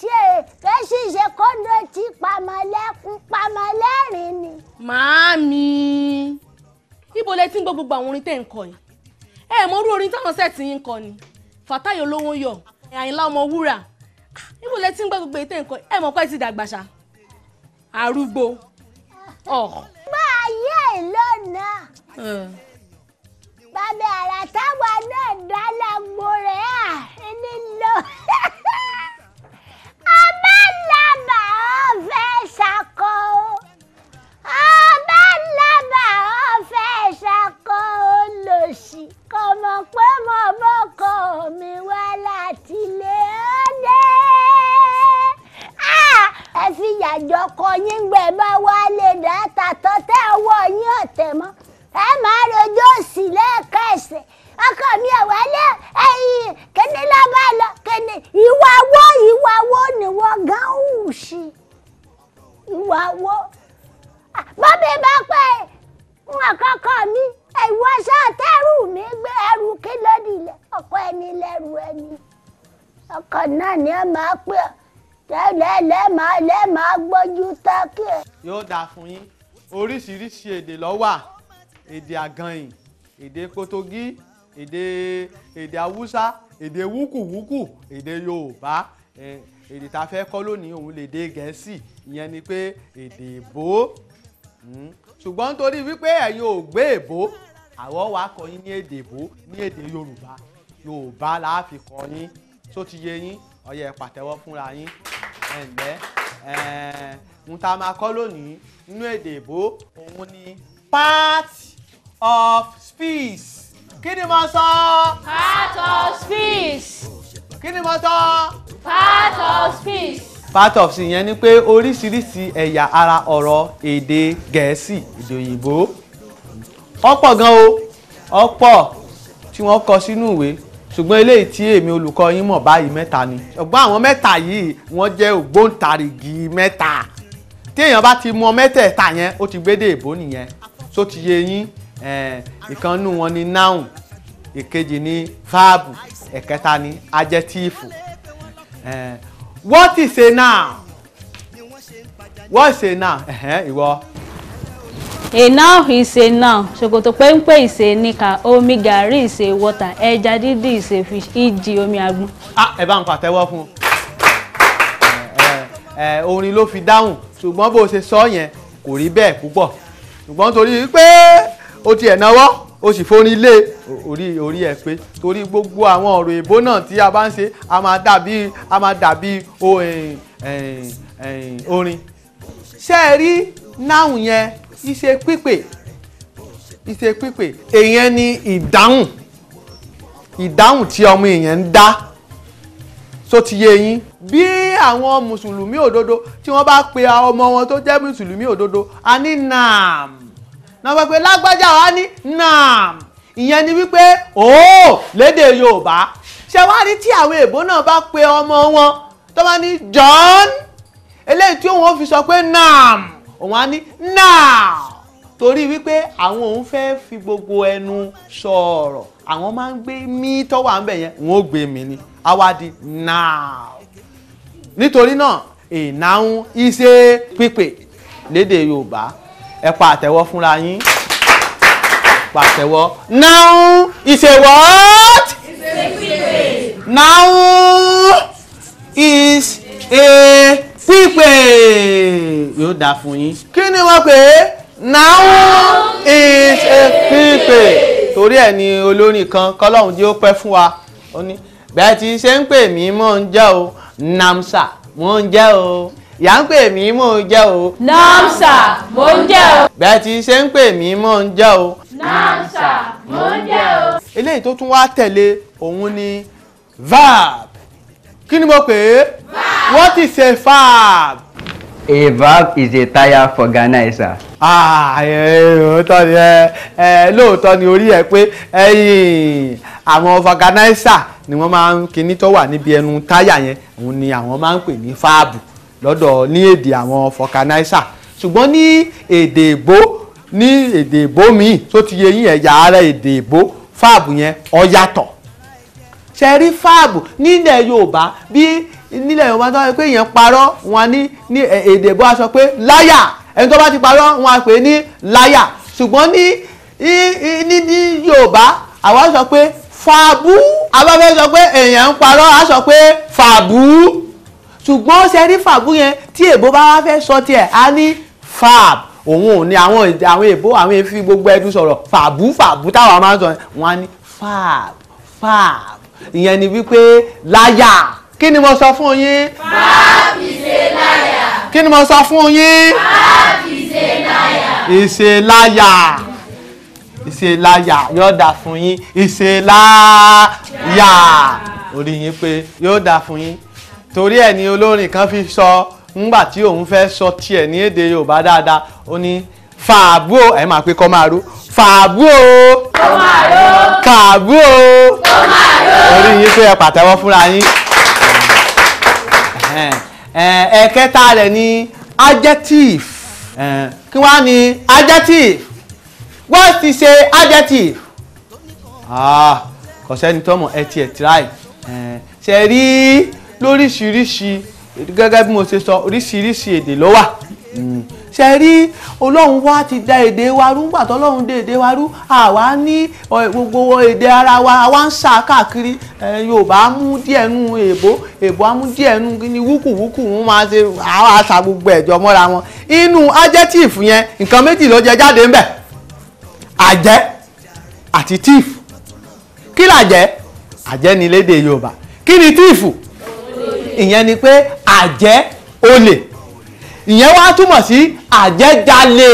kẹ́sì ṣe kóńdó tí pamọ́lẹ́kún pamọ́lẹ́rìn ni. Màámi, ibo lẹ ti ń gbọ́ gbogbo àwọn orin tẹ́ ń kọ yìí? Ẹ mọ orú orin táwọn sẹ́ẹ̀tì yín ń kọ ni. Fàtáyì olówó yọ, Àyìnlá Ọmọwúrà. Ibo lẹ ti ń gbọ́ gbogbo èyí tẹ́ ń kọ yìí? Ẹ mọ̀ pé ti dàgbà ṣá. Arúgbó. Gbọ́ ayé ìlọ́nà. Bàbá àrà táwa náà dá lágbo rẹ̀ ẹni lọ. Abálábà ọ̀fẹ́ ṣàkó. Abálábà ọ̀fẹ́ ṣàkó olòṣì. Kò mọ̀ pé mo bọ́kọ mi wá láti ilé ọdẹ. Ẹ fi yàjọ kọ yín gbẹ bá wálé dáta tó tẹ́ ọwọ́ yín ọ̀tẹ̀ mọ́. Ẹ máa rojọ́ sí lẹ́ẹ̀kẹsẹ̀ ọkọ mi ọ̀wálé ẹ̀yìn kíní lọ́ba lọ kíní ìwà wo ni wọ́n gan hù sí ìwà wo. bọ́bí bá pẹ́ wọn kọ́kọ́ mi ìwọ sọ́tẹ́rù mi gbé ẹrù kí lódì lẹ̀ ọkọ ẹni lẹ́rù ẹni ọkọ náà ni ẹ máa pè ọ́ tẹ́lẹ̀ máa gbójú tọ́kì ẹ̀. yóò dáa fún yín oríṣiríṣi èdè ló wà èdè àgànyìn èdè kótógí èdè haúsá èdè wúkùwúkù èdè yorùbá èdè tá a fẹ́ kọ́ lónìí òun lè dé gẹ̀ẹ́sì ìyẹn ni pé èdè èbó ṣùgbọ́n nítorí wípé ẹ̀yin ò gbé èbó àwọ̀ wa kọ́ yín ní èdè èbó ní èdè yorùbá la fi kọ́ yín tó ti yé yín ó yẹ pàtẹ́wọ́ fúnra yín ẹ̀ǹlẹ́ ń tá a máa kọ́ lónìí nínú èdè èbó òun ni part of speech. Kí ni mo sọ? Part of speech. Kí ni mo sọ? Part of speech. Part of speech yẹn ni pé oríṣiríṣi ẹ̀yà ara ọ̀rọ̀ èdè gẹ̀ẹ́sì èdè òyìnbó ọ̀pọ̀ gan o ọ̀pọ̀ tí wọ́n kọ sínú ìwé ṣùgbọ́n eléyìí tí èmi olùkọ́ yín mọ̀ báyìí mẹ́ta ni ṣùgbọ́n àwọn mẹ́ta yìí wọ́n jẹ́ ògbóǹtarìgì mẹ́ta tí èèyàn bá ti mọ mẹ́tẹ̀ẹ̀ta yẹn ó ti gbédè èbó nìyẹn tó ti yé yín ìkan nínú wọn ni noun ìkejì ni verb ẹ̀kẹta ni adjective what is a noun? What is a noun? Ìwọ. A noun is a noun. Ṣòkòtò péńpé is a níkà, omi gàrí is a water, ẹja dídì is a fish, ìjì omi àgbọn. Ẹ bá ń pàtẹ́wọ́ fún orin ló fi dáhùn ṣùgbọ́n bó ṣe sọ yẹn kò rí bẹ́ẹ̀ púpọ̀ ṣùgbọ́n torí pé ó tiẹ̀ náwó ó sì forin lé orí ẹ̀ pé torí gbogbo àwọn ọ̀rọ̀ èbó náà tí a bá ń ṣe a máa dàbí orin ṣé ẹ rí náhùn yẹn ìṣe pípè èèyàn ni ìdáhùn tí ọmọ èèyàn ń dá tó ti yé yín bí àwọn mùsùlùmí òdodo tí wọ́n bá pe ọmọ wọn tó jẹ́ mùsùlùmí òdodo a ní naam náà wọ́n pe lágbájá wa ní naam ìyẹn ni wípé lédè Yorùbá ṣé wá rí tí àwọn èèbó náà bá pe ọmọ wọn tó bá ní John eléyìí tí òun fi sọ pé naam òun á ní now torí wípé àwọn òun fẹ́ fi gbogbo ẹnu sọ̀rọ̀ àwọn máa ń gbé mí tọ́wọ́ à ń bẹ̀ yẹn wọ́n ó gbé mi ni á wá di now nítorí náà ìnáhùn iṣẹ́ pípè lédè Yorùbá ẹ pa àtẹ́wọ́ fúnra yín pàtẹ́wọ́ now is a what? Now is a pípè yóò dá fún yín kí ni wọ́n pè é now is a pípè torí ẹ̀ ni olórin kan kọ́lọ́hún jẹ́ ó pẹ́ fún wa ó ní bẹ́ẹ̀ tí ṣe ń pè mí mò ń jẹ́ o namsa mò ń jẹ́ o ìyá ń pè mí mò ń jẹ́ o namsa mò ń jẹ́ o bẹ́ẹ̀ tí ṣe ń pè mí mò ń jẹ́ o namsa mò ń jẹ́ o. eléyìí tó tún wá tẹ̀lé òun ni verb kí ni mo pè é what is a verb? A verb is a tire organizer. Lóòótọ́ ni orí ẹ pé àwọn organizer ni wọ́n máa ń kíní tó wà níbi ẹnu táyà yẹn òun ni àwọn máa ń pè ní verb lọ́dọ̀ ní èdè àwọn organizer ṣùgbọ́n ní èdè èbó míì tó ti yé yín ẹ̀yà ara èdè èbó verb yẹn ó yàtọ̀ ṣe rí verb nílẹ̀ Yorùbá bí nílẹ̀ Yorùbá tó wá pé èèyàn parọ́ wọn ní èdè bó a sọ pé láyà ẹni tó bá ti parọ́ wọn á pè ní láyà ṣùgbọ́n ní Yorùbá àwa sọ pé fàbú àwa fẹ́ sọ pé èèyàn ń parọ́ á sọ pé fàbú ṣùgbọ́n ṣe rí fàbú yẹn tí èbó bá wá fẹ́ sọ tiẹ̀ á ní fàb òun ò ní àwọn èbó àwọn èéfì gbogbo ẹdún sọ̀rọ̀ fàbú táwọn máa ń sọ wọn á ní fàb ìyẹn ni wípé láyà kí ni mo sọ fún yín. fàbí ṣe láyà. kí ni mo sọ fún yín. fàbí ṣe láyà. ìṣeláyà ìṣeláyà yóò dà fún yín ìṣeláyà orí yín pé yóò dà fún yín torí ẹ̀ ni olórin kan fi sọ ńgbà tí òun fẹ́ sọ tiẹ̀ ní èdè Yorùbá dáadáa ó ní fàbú o ẹ máa pé kọ́ máa ró fàbú o kọ́ máa ró kàbú o kọ́ máa ró orí yín pé ẹ pàtẹ́wọ́ fúnra yín. Ẹ̀kẹta rẹ̀ ni adjective kí wá ní adjective what is a adjective kò sẹ́ni tó mọ̀ ẹ tiẹ̀ try ṣe rí lóríṣiríṣi gẹ́gẹ́ bí mo ṣe sọ oríṣiríṣi èdè ló wà ṣe rí Ọlọ́run wá ti dá èdè wa rú nígbà tó Ọlọ́run dá èdè wa rú àwa ní gbogbo èdè ara wa àwa ń sá káàkiri Yorùbá mú díẹ̀ nú èbó á mú díẹ̀ nú ní wúkúwúkú wọn máa ṣe àwọn àṣà gbogbo ẹ̀jọ̀ mọ́ra wọn inú adjective yẹn nǹkan méjì ló jẹ jáde ńbẹ̀ àjẹ́ àti thief kí làjẹ́ àjẹ́ ni lédè Yorùbá kí ni thief ìyẹn ni pé àjẹ́ olè ìyẹn wá túmọ̀ sí àjẹjalè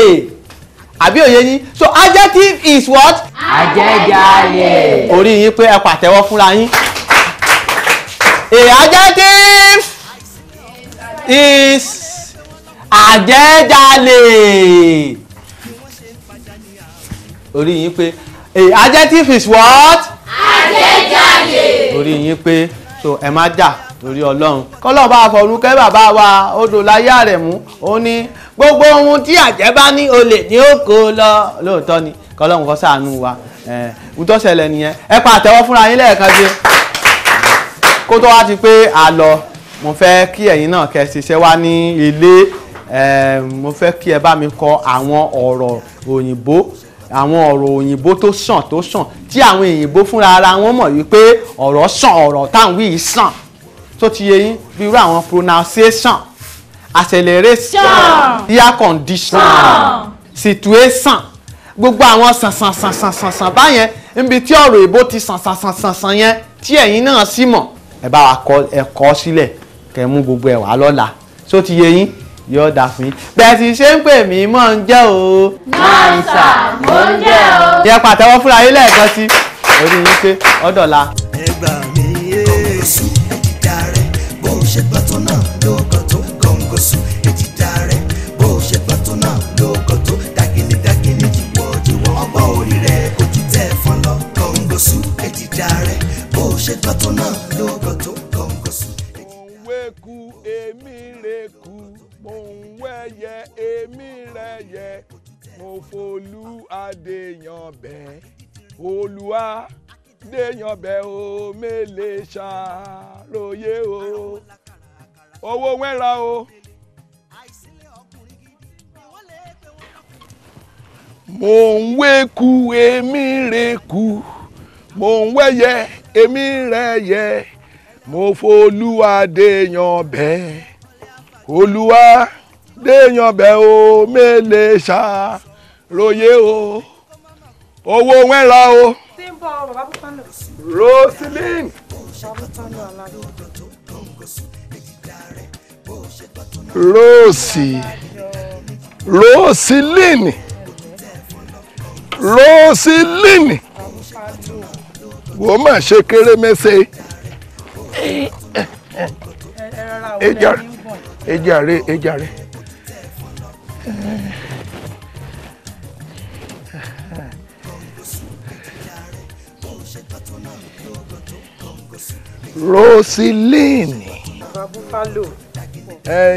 àbí òye yín so adjective is what. àjẹjalè. orí yín pé ẹ pàtẹ́wọ́ fúnra yín. a adjective is àjẹjalè. orí yín pé a adjective is what. àjẹjalè. orí yín pé so ẹ má jà torí Ọlọ́run kọ́lọ́ọ̀ bá fọ̀rùkẹ́ bàbá wa odò láyé Àrẹ̀mú ó ní gbogbo ohun tí àjẹ́ bá ní olè ní ó kó lọ lóòótọ́ ni kọ́lọ́ọ̀ kó ṣàánú wa tó ṣẹlẹ̀ nìyẹn ẹ pa àtẹ́wọ́ fúnra yín lẹ́ẹ̀kan sí kó tó wá ti pé a lọ mo fẹ́ kí ẹ̀yin náà kẹ́ ṣiṣẹ́ wá ní ilé mo fẹ́ kí ẹ bá mi kọ àwọn ọ̀rọ̀ òyìnbó tó sàn tí àwọn òyìnbó fúnra ara wọn mọ̀ wípé ọ̀rọ̀ sàn ọ̀rọ̀ táwọn wí sàn tó ti yé yín bí irú àwọn pronunciation acceleration air condition situation gbogbo àwọn sàn báyẹn níbi tí ọ̀rọ̀ èbó ti sàn yẹn tí ẹ̀yin náà sì mọ̀ ẹ bá wa kọ ẹ̀kọ́ sílẹ̀ kẹ́ mú gbogbo ẹ̀ wá lọ́la tó ti yé yín yóò dà fún yín bẹ́ẹ̀ sì ṣe ń pè mí mọ̀ ń jẹ́ o. náà sà mò ń jẹ́ o. yẹ pàtẹ́wọ́ fúnra yín lẹ́ẹ̀kan sí orí yín pé ọ̀dọ̀la. ẹgbà mi èsù èjìdá rẹ bó ṣe gbà tó náà lóògùn tó gọ̀ǹgọ̀sù èjìdá rẹ bó ṣe gbà tó náà lóògùn tó dàgìnìdàgìnì jìwọ́jìwọ́ ọgbọ́n orí rẹ ojú tẹ̀ fọ́n lọ gọ̀ǹgọ̀sù èjìdá rẹ bó ṣe gbà tó náà lóògùn tó gọ̀ǹgọ̀sù. mo ń wéku èmi rèkú mo ń wẹ́yẹ èmi rẹ̀yẹ mo folú adéyàn bẹ́ẹ̀ olúwa déyàn bẹ́ẹ̀ o mélèé ṣàròyé o owó wẹ́ra o. mo ń wéku èmi rèkú mo ń wẹ́yẹ èmi rẹ̀yẹ mo folú adéyàn bẹ́ẹ̀ olúwa déyàn bẹ́ẹ̀ o mélèé ṣàròyé o owó wẹ́ra o. Roseline. Roseline. Wọ́n máa ṣe kéré mẹ́sẹ̀. Ejàre. Roseline. Buffalo.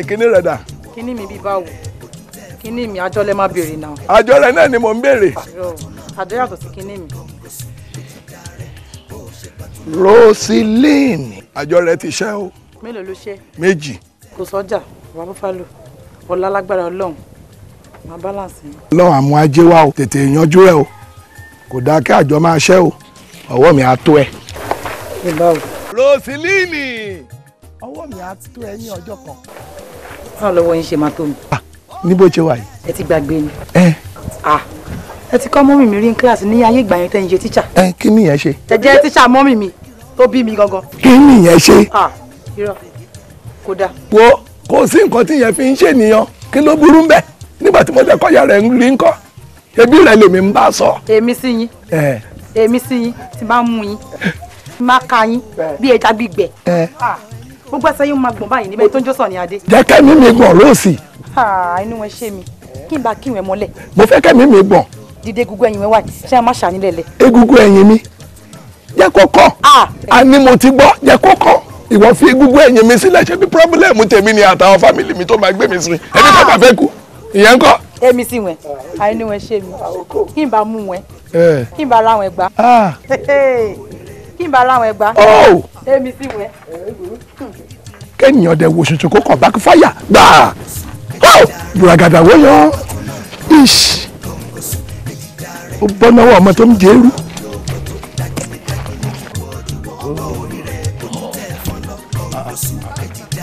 Kíní rẹ̀ dà. Kíní mi bí báwo? Kíní mi àjọlẹ̀ má béèrè náà. Àjọlẹ̀ náà ni mò ń béèrè. Àjọ yàtọ̀ sí kíní mi. Roseline. Àjọ rẹ̀ ti ṣẹ́ o. Mélòó ló ṣe? Méjì. Kò sọ́jà, bàbá Búfálò. Ọlá lágbára Ọlọ́run. Máa balance yín. Ọlọ́run àmú ajé wa o, tètè yanjú ẹ o. Kò dáa kí àjọ máa ṣẹ́ o. Ọwọ́ mi á tó ẹ. Rosilini, ọwọ́ mi á tó ẹ ní ọjọ́ kan. Báwo lọ́wọ́ yín ṣe máa tó mi? Níbo ṣe wà yìí? Ẹ ti gbàgbé ni. Ẹ ti kọ́ mọ́mì mi rí ní kíláàsì ní ayé ìgbà yẹn tẹ́yìn ṣe tíṣà. Kí nìyẹn ṣe? Ẹ jẹ́ tíṣà mọ́mì mi tó bí mi gangan. Kí nìyẹn ṣe? Irọ́ kò dáa. Wo kò sí nǹkan tí yẹn fi ń ṣènìyàn, kí ló burú ń bẹ̀? Nígbà tí mo jẹ́ kọ́yà rẹ̀ ń rí ńkọ́, ẹbí rẹ̀ lèmi ń bá sọ. Èmi sí yín. Èmi sí yín tí bá mú yín, tí má ka yín bí ẹja gbígbẹ. Gbogbo ẹsẹ̀ yín máa gbọ̀n báyìí níbẹ̀ tó ń jó sàn ní adé. Jẹ́ kẹ́mi mi gbọ̀n Róòsì. Inú wọn ṣe mi kí n bá kí ìwẹ̀ mọ́lẹ̀. Mo fẹ́ kẹ́mi mi gbọ̀n. Dìde egungun ẹ̀yìn wẹ́wà ṣé ẹ má ṣà nílẹ̀ lẹ̀. Egungun ẹ̀yìn mi jẹ́ kó kàn. Àní mo ti gbọ́ jẹ́ kó kàn. Ìwọ fi egungun ẹ̀yìn mi sílẹ̀ ṣe bí pírọ́bùlẹ̀mù tèmi ni àtàwọn fámìlì mi tó máa gbé mi sí. Ẹni tó bá fẹ́ kú ìyẹn ńkọ́. Èmi sì wẹ̀ inú wọn ṣe mi kí n bá mú wọn kí n bá ra wọn ẹgbàá. Kí n bá ra wọn ẹgbàá. Èmi sì wẹ̀. Kẹ́nìyàn dẹ̀ wo ṣoṣo kó kàn bá fáyà gbà. Bùràgàdà wó yan. Ó bọ́ náwó ọmọ tó ń jẹ́ irú.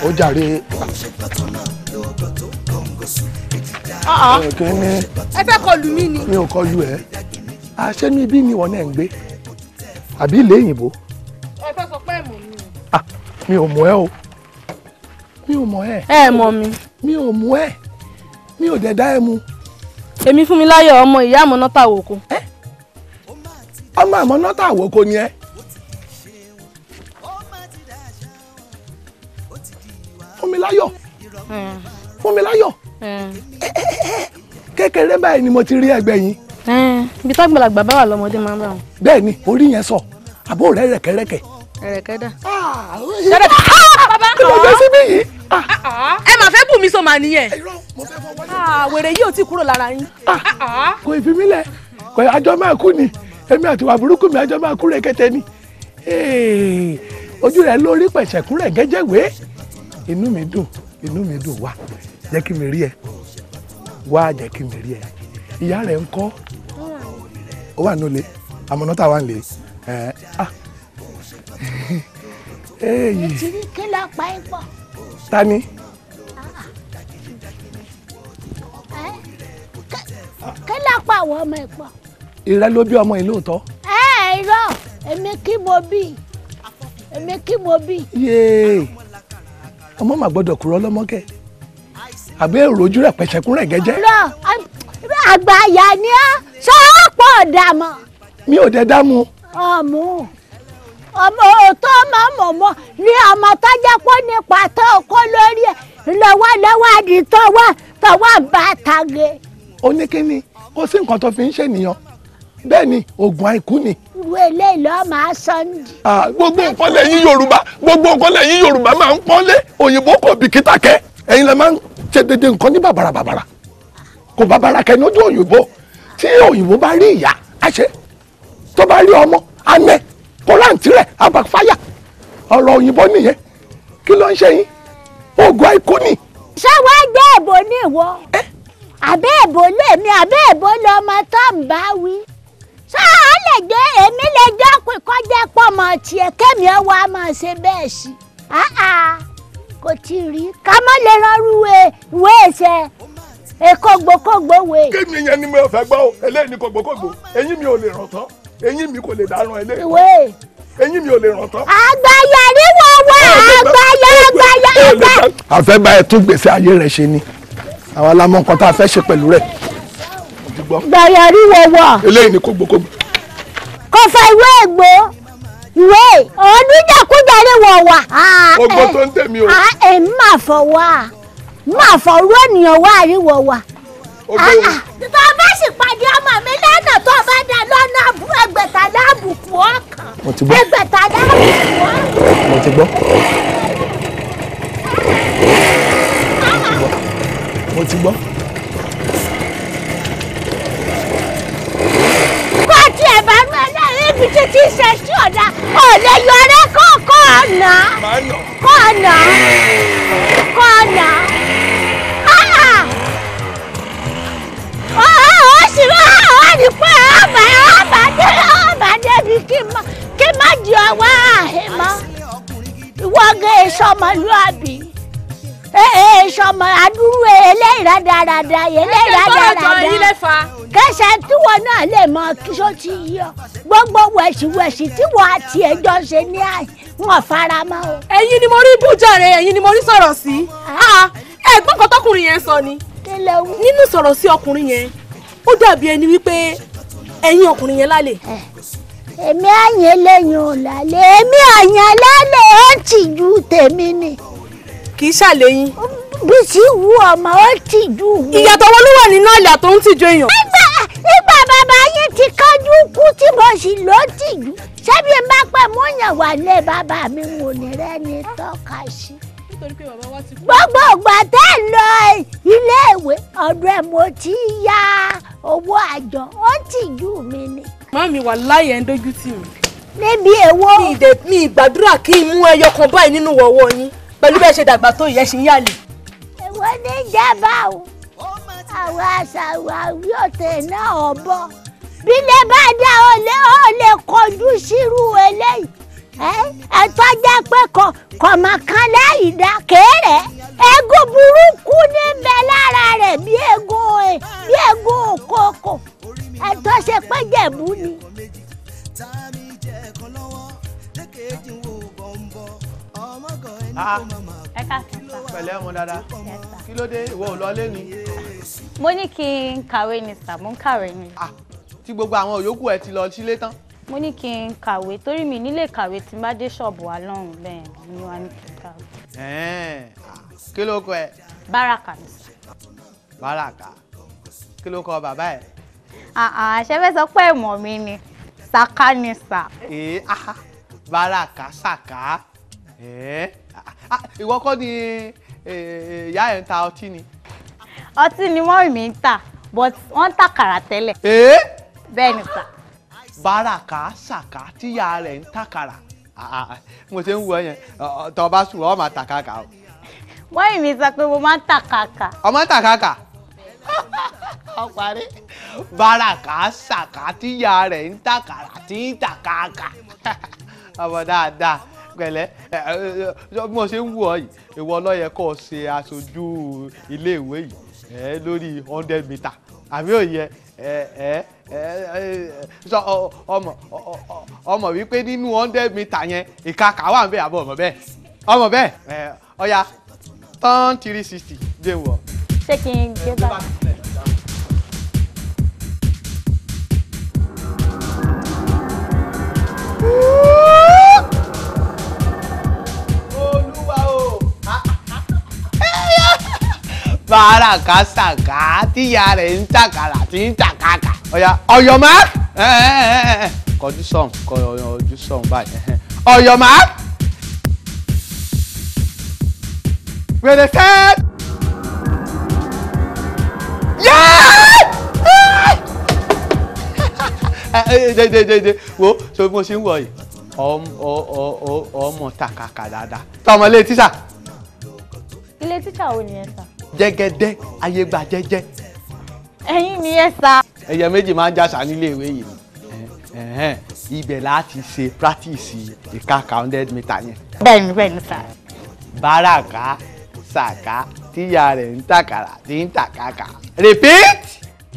Ó jàre. Ẹ fẹ́ kọlù mí ni. Mi ò kọlù ẹ. Aṣẹ́nu ibi ni wọ́n náà ń gbé. Àbí ilé òyìnbó. Ẹ fẹ́ sọ pé ẹ mọ̀ mi. Mi ò mọ̀ ẹ́ o. Mi ò mọ̀ ẹ́. Ẹ mọ̀ mi. Mi ò mọ̀ ẹ́. Mi ò dẹ̀ dá ẹ mu. Èmi Fúnmiláyọ̀ ọmọ ìyá Àmọ̀nátà Àwòkọ. Ọmọ Àmọ̀nátà Àwòkọ ni ẹ. Fúnmiláyọ̀. Fúnmiláyọ̀. Kékeré báyìí ni mo ti rí ẹgbẹ́ yín. Ibi tágbàlagbà bá wà lọ́mọdé máa ń bá wọn. Bẹ́ẹ̀ ni orí yẹn sọ àbó rẹ̀ rẹ̀kẹ̀rẹ̀kẹ̀. Ẹ̀rẹ̀kẹ́ dà. Bàbá kí ló dé síbí yìí. Ẹ máa fẹ́ bù mí sọ màá nìyẹn. Wèrè yìí ò tí kúrò lára yín. Kò ì fi mí lẹ̀ kò àjọ máa kú ni èmi àti wà burúkú mi àjọ máa kú rẹ̀kẹ̀tẹ̀ ni. Ojú rẹ̀ lórí pẹ̀sẹ̀kún rẹ̀ gẹ́jẹ̀wé. Inú mi dùn wá jẹ́ kí mi rí ẹ wá jẹ́ kí mi rí ẹ. Ìyá rẹ̀ ń kọ́ ó wà nílé Àmọ̀nátà wà nílé. Ìtìrí kí ló pa ẹ́ pọ̀? Ta ni? Kí ló pa àwọn ọmọ ẹ̀ pọ̀? Ìrẹ́ ló bí ọmọ yìí lóòótọ́. Irọ́ èmi kí mo bí. Yéé ọmọ mà gbọ́dọ̀ kúrò lọ́mọ́kẹ́ àbí èrò ojú rẹ̀ pẹ̀sẹ̀kún rẹ̀ gẹ́jẹ́. Àgbàyà ni ọ́ sọ́ọ́pọ̀ ọ̀dàmọ̀. Mi ò dẹ̀ dámú. Ọmọ òótọ́ mọ̀mọ́ ní ọmọ tó jẹ́ pé nípa tó kó lórí ẹ̀ lọ́wọ́ àdì tọwọ́ bá tage. Ó ní kí ni kó sí nǹkan tó fi ń ṣènìyàn bẹ́ẹ̀ ni oògùn àìkú ni. Ìwé ilé ìlọ́ máa sọ́ndì. Gbogbo nǹkan lẹ́yìn Yorùbá máa ń pọ́nlé òyìnbó kò bìkítà kẹ́ ẹ̀yin lẹ máa ń ṣe dédé nǹkan ní bàbàrà kò bàbàrà kẹ́ lójú òyìnbó tí òyìnbó bá rí ìyá àṣẹ tó bá rí ọmọ anẹ kọ́láǹtì rẹ̀ abàfáyà ọ̀rọ̀ òyìnbó nìyẹn kí ló ń ṣe yín oògùn àìkú ni. Ṣé wàá gbé èbó ní ìwọ? Àbẹ́ èbó lèmi àbẹ́ èbó lọmọ tó ń bá wí. Ṣé a lè gbé èmi lè jọ́ pé kọjá pọ̀ mọ́ tiẹ̀ kémi ẹ̀ wá máa ṣe bẹ́ẹ̀ sí? Kò tí ì rí ká má lè rọrùn ìwé ẹ̀ṣẹ̀ èkógbòkógbò wé. Kémi yẹn ni mo fẹ́ gbọ́ o eléyìí ni kògbókògbò eyín mi ò lè ràn tán eyín mi kò lè dáràn eléyìí. Ìwé. Eyín mi ò lè ràn tán. Àgbàyà ni wọ́n wá àgbàyà. A fẹ́ bá ẹ tún gbèsè ayé rẹ̀ ṣe ni àwọn alámọ̀ nǹkan tá a fẹ́ ṣe pẹ̀lú rẹ̀. Àgbàyà ni wọ́n wá. Eléyìí ni kògbókògbò. Kò fẹ́ ìwé ègbò ìwé oníjàkújà ni wọ́n wà. Ogbó tó ń tẹ̀mí o. Èmi máa fọ orú ènìyàn wá àríwọ̀ wà. Tó bá sì pàdé ọmọ mi lọ́nà tó bá dá lọ́nà ẹgbẹ̀ta láàbùkù ọkàn. Mo ti gbọ́. Ẹgbẹ̀ta láàbùkù ọkàn. Mo ti gbọ́. Mo ti gbọ́. Kó tiẹ̀ bá mi ọlọ́run ibi títí ṣe sí ọ̀dà ò lè yọrẹ́ kọ̀ọ̀kan ọ̀nà. Kọ̀ọ̀nà kọ́nà ó sì máa ní pé ọba débi kí má di ọwọ́ àhìmọ́ ìwọ gé sọmọlúàbí sọmọ adúrú eléyìí rádaràda kẹsẹ̀ tíwọ náà lè mọ kí só ti yí ọ gbogbo wẹ̀sìwẹ̀sì tíwọ àti ẹjọ́ ṣe ní àì wọn fara mọ́ o. ẹ̀yin ni mo rí bújàre ẹ̀yin ni mo rí sọ̀rọ̀ sí ẹ̀gbọ́n kan tọkùnrin yẹn sọ ni nínú sọ̀rọ̀ sí ọkùnrin yẹn ó dàbí ẹni wípé ẹ̀yin ọkùnrin yẹn lálẹ́. èmi àyàn lẹ́yìn ò lálẹ́ èmi àyàn lálẹ́ ó tìjú tèmi ni. kì í ṣàlẹ́yìn. bí tí wú ọmọ ó tìjú. ìyàtọ̀ wo ló wà nínú àlè àtọ̀ ń tìjú èèyàn. ìgbà bàbá yín ti kánjú kú tí mo sì ló tìjú ṣebí n bá pẹ́ mú yàn wá lé bàbá mi wò ní rẹ́ni tọ́ka sí. gbogbo ìgbà tẹ́ ẹ̀ lọ iléèwé ọ̀dọ̀ ẹ̀ mo ti ya owó àjọ ó tìjú mi ni. Màmí wà láyé ń dójú tì mí. níbi èwo. mi ìgbàdúrà kí n mú ẹyọ kan báyìí nínú wọ̀wọ́ yín pẹ̀lú bẹ́ẹ̀ ṣe dàgbà tó ìyẹn ṣe ń yàlè. èwo ní ìjẹba o àwọn aṣàwárí ọ̀tẹ̀ náà ọ̀bọ bí lè bá dá ọ lè kọjú sírú eléyìí ẹ̀tọ́ jẹ́ pé kọ̀mọ̀kan lẹ́yìn dá kéré eégún burúkú níbẹ̀ lára rẹ̀ bí eégún òkòkò ẹ̀tọ́ ṣe pé jẹ̀bú ni. pẹ̀lẹ́ ọmọ dáadáa kí ló dé ìwọ ò lọ lé ni. mo ní kí n kàwé ni sà mo ń kàwé ni. tí gbogbo àwọn yòókù ẹ ti lọ sílé tán. mo ní kí n kàwé torí mi nílé kàwé tí n bá dé ṣọ́ọ̀bù wa lọ́hùn bẹ́ẹ̀ ni wàá ní kí n kàwé. kí ló kọ ẹ. Báràkà ni sà. Báràkà kí ló kọ bàbá ẹ. àṣẹfẹ́ sọ pé ẹ̀mọ́ mi ni Sàká ni sà. Báràkà Sàká ìwọ kọ́ ni ìyá ẹ̀ ń ta ọtí ni. ọtí ni mọ́mì mi ń tà but wọ́n ń tàkàrà tẹ́lẹ̀. bẹ́ẹ̀ ni sà. Báràkà Sàká tíyà rẹ̀ ń tàkàrà mo ṣe ń wọ yẹn tó bá sùn ọ máa tàkàkà o. mọ́mì mi sọ pé mo máa ń tàkàkà. ọmọ tàkàkà ọparí Báràkà Sàká tíyà rẹ̀ ń tàkàrà tí ń tàkàkà ọmọ dáadáa pẹ̀lẹ́ bí mo ṣe ń wò ọ́ yìí ìwọ ló yẹ kó o ṣe aṣojú iléèwé yìí lórí 100 mítà àbí òye ọmọ wípé nínú 100 mítà yẹn ìkàkà wà ń bẹ àbọ̀ ọmọ bẹ́ẹ̀ ọya tán 360 dé wọ̀. ṣé kí n gbé bá. Báràkà Sàká tíyà rẹ̀ ń tàkàrà tí ń tàkàkà. Ọ̀yọ́ má. Kọjú sọ̀hún báyìí. Ọ̀yọ́ má. Wèrè fẹ́. Dédédédé wo so bí mo ṣe ń wọ̀ yìí ọmọ tàkàkà dáadáa. Tọmọ ilé tíṣà. ilé tíṣà wo ni ẹ sà. Jẹ́gẹ́dẹ́ ayé gba jẹ́jẹ́. ẹ̀yin ni ẹ sà. ẹyẹ méjì máa ń jàṣà nílé ìwé yìí ibẹ̀ láti ṣe practice ìkàkà 100 mítà yẹn. bẹ́ẹ̀ni sà. Báràkà Sàká tíyà rẹ̀ ń tàkàrà tí ń tàkàkà. Repeat.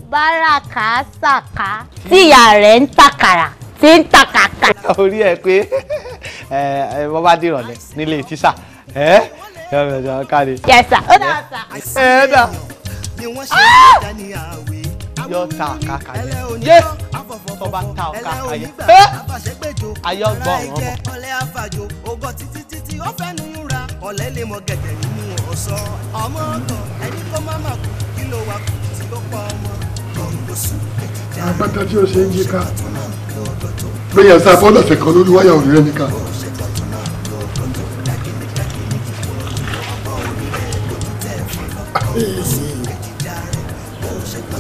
Báràkà Sàká tíyà rẹ̀ ń tàkàrà tí ń tàkàkà. orí ẹ pé wọ́n bá dìrọ̀lẹ́ nílé tíṣà káre. Yes sir. Ó dà sà. Dà. Yọ ta kàkà yẹn. Tó bá ta kàkà yẹn. Ayọ̀ gbọ́ ọ̀rọ̀ mọ̀. Ọ̀lẹ́ lè mọ gẹ̀gẹ̀ nínú ọ̀sọ́ ọmọ ọ̀gàn ẹni kó má má kú kí ló wá kú tí ó pa ọmọ gbọ̀ngàn sùn. Àpáta tí ó ṣe ń yí ká lóye ẹ̀sà bọ́ọ̀lù ọ̀sẹ̀ kan lórí wáyà òrìrì ẹni ká.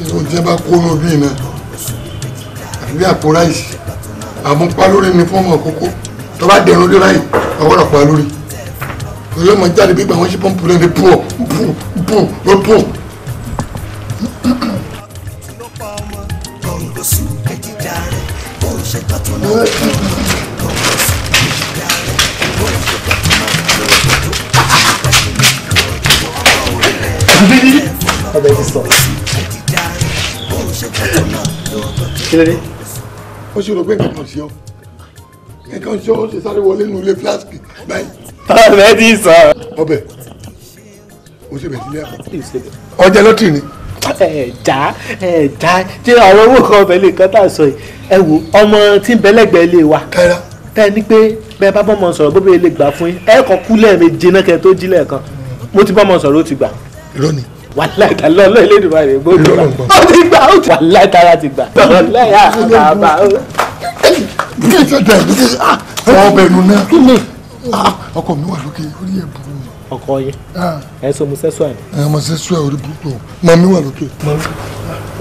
Ìwọ̀n tí ẹ bá kó lóbi iná àbí àpò ráìsì àmú pa lórí ni fún ọmọ kókó tó bá dẹrùn lé ráì ọwọ́rọ̀ pa lórí. olóòmọ jáde bí àwọn ṣe pọ́ǹpù lẹ́nu pọ̀ pọ̀ pọ̀. ọbẹ̀ ti sọ. kí ló dé. ó ṣe rò pé nǹkan kan ṣe ọ́ nǹkan ṣe ọ́ ṣe sáré wọlé nínú ilé fúláṣíkì báyìí. ọbẹ̀ ti sọ. ọbẹ̀ o ṣe bẹ̀ sílé ẹ̀kọ́ ọjà lọ́tì ni. ẹ̀já ṣé àwọn owó kan ọbẹ̀ lè kán tà sọ yìí ẹ wo ọmọ tí ń bẹ lẹ́gbẹ̀ẹ́ ilé wa tẹ́ ẹ ní pé bẹ́ẹ̀ bá bọ́mọ sọ̀rọ̀ bóbá ilé gbà fún yín ẹ kàn kú lẹ́ẹ̀mejì náà kẹ́ tó jí lẹ́ẹ̀kan mo ti bọ́mọ sọ̀rọ̀ ó ti gbà. irọ́ ni. wàláì ta lọ́ọ́ Elédùmarè rẹ̀ bó ti gbà ó ti gbà ó ti wàláì tara ti gbà wàláì àbá. ọbẹ̀ nù náà ọkọ mi wà lókè orí ẹ̀ burú. ọkọ yẹn ẹ sọ mo sẹ́sọ ẹ̀. ẹ mo sẹ́sọ ẹ̀ orí burúkú mami wà lókè.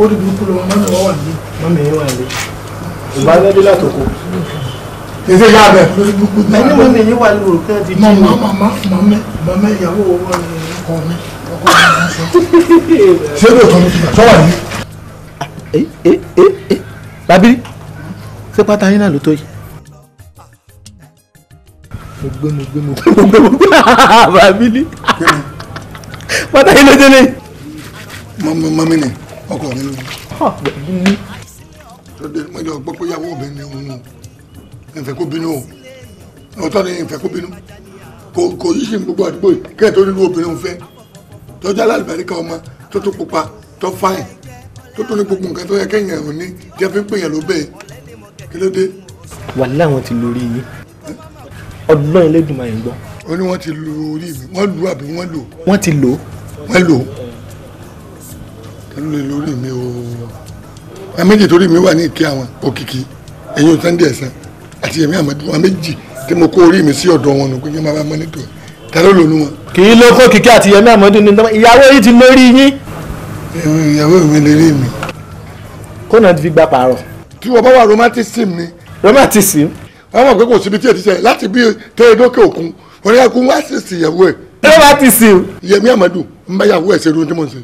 orí burúkú lọ mami wà ní. mami wà ní. ìbánilẹ́dẹ́ látòkò. ìṣe yá bẹ̀. ẹni mami yín wà ní òrùka ti jí. mama ìyàwó ọkọ mi ṣé ló tọ́ mi sọ wà ní. Bábírí ṣé pátá yín náà ló tó yìí. mo gbé Bábírí pátá yín ló dé lé. mami ni ọkọ mi ló ní. lọ́dẹ mọ́jọ gbọ́ pé ìyàwó mi ni òun ìfẹ́ kó bínú o ọ̀tọ̀ ni ìfẹ́ kó bínú kò yí sí gbogbo àdúgbò yìí kẹ́ẹ̀ tó nínú obìnrin òun fẹ́ tọ́jú alálùbáríkà ọmọ tó tó pupa tó fáìn tó tó ní gbogbo nǹkan tó yẹ kẹ́yìn ẹ̀rùn ní tí a fi ń pè yàn ló bẹ́ẹ̀ kí ló dé. wàhálà wọn ti lórí yín ọdún Elédùmarè ń gbọ́. ó ní wọ́n ti lu orí mi wọ́n lu àbí wọ́n lò. wọ́n ti lò. wọ́n lò kí ló lè lórí mi o. àwọn méjì torí mi wà ní ìké àwọn òkìkí ẹ̀yìn Sunday ẹ̀sán àti ẹ̀mí àmọ́dún àwọn méjì tí mo kó orí mi sí ọ̀dọ̀ wọn nù pé kí n máa bá mọ́nítọ̀ ta ló lónú wọn. kì í ló kó kìkì àti yẹmí àmọ́dún ní ìyàwó yìí ti lórí yín. ìyàwó mi lè rí mi. kó náà ti fi gba pààrọ̀. tí wọ́n bá wà romanticism ni. romanticism. wọ́n mọ̀ pé kò síbi tí ẹ ti sẹ́yìn láti bí tẹ́ẹ̀dọ́kẹ́ òkun wọ́n yà kó wá sí ìyàwó ẹ̀. romanticism. yẹmí àmọ́dún ń bá yàwó ẹ̀ ṣe irun tí mo ń ṣe.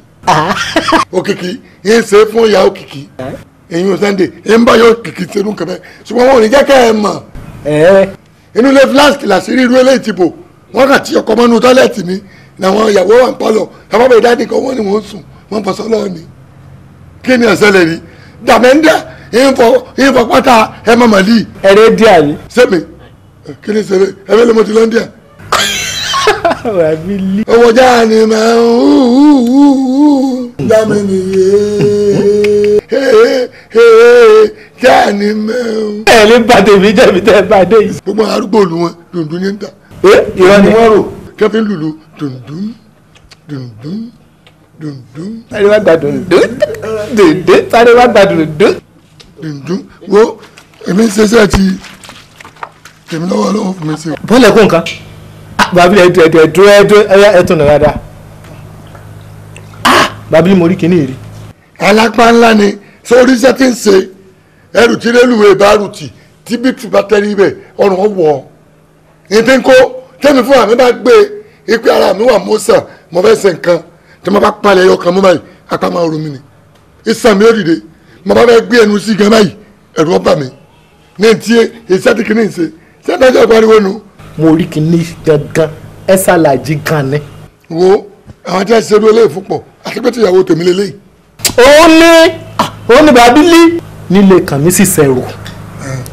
òkìkí yẹn ṣe fún ìyá òkìkí ẹ̀yin Sunday yẹn ń bá yọ òkìkí ṣe irun kẹfẹ́ ṣùgbọ́n wọn ò ní jẹ́ kẹ́ ẹ mọ̀. inú ilé flask làṣírí irú eléyìí ti bò wọ́n kà tí ọkọ̀ mọ́nú tọ́lẹ̀tì ni làwọn ìyàwó wà ń pálọ̀ àbábọ̀ ìdádì kan wọ́n ní wọ́n sùn wọ́n fọ́ sọ́lọ́ ni kí ni ọ̀sẹ̀ lè rí dàmẹ́ndà ìfọ̀ pátá ẹ má màlí. ẹ̀rẹ́ díà yìí. sẹ́mi kí ni sẹ́mi ẹ̀rẹ́ ló mo ti lọ́ndíà. owó jáàní máa ń jámi nìyé jáàní máa ń. ẹ lè bá tèmi jẹ́bi tẹ́ ẹ bá dé yìí. gbogbo arúgbó olú wọn dùndún ní ń ta. ìrọ̀ ni wọ́n rò. kẹ́fín lùlù dùndún dùndún dùndún. sáré wá gba dùndún dùndún sáré wá gba dùndún. dùndún wo èmi ń ṣiṣẹ́ ti tèmi lọ́wọ́ fún mi sí. bọ́ọ̀lù ẹ̀kọ́ nǹkan bàbí ẹ̀tún náà dáadáa bàbí mo rí kíní rí. alápá ńlá ni sórí iṣẹ́ tí ń ṣe ẹrù tí rélùwé bá rù tì tí bíkì bá tẹ́rí bẹ̀ ọ̀rùn ọ̀wọ́ ètè ń kó tẹ́mi fún àmì bá gbé ipe ara mi wà mọ́sàn mo fẹ́ ṣe nǹkan tí mo bá palẹ̀ ẹyọ kan mọ́ báyìí apá máa ro mi ni ìsàn mi ò dìde mo bá fẹ́ gbé ẹnu sí gan báyìí ẹ̀rù ọba mi ní ti iṣẹ́ tí kìíní ń ṣe ṣé dájọ́ ìpariwo nu. mo rí kíní gangan ẹ ṣàlàjì gan ni. wo àwọn tí a ṣe eré eléyìí fún pọ̀ àti pé tíyàwó tèmi lélẹ́yìí. ó ní bàbílì nílé kàn mí sì ṣẹ̀rù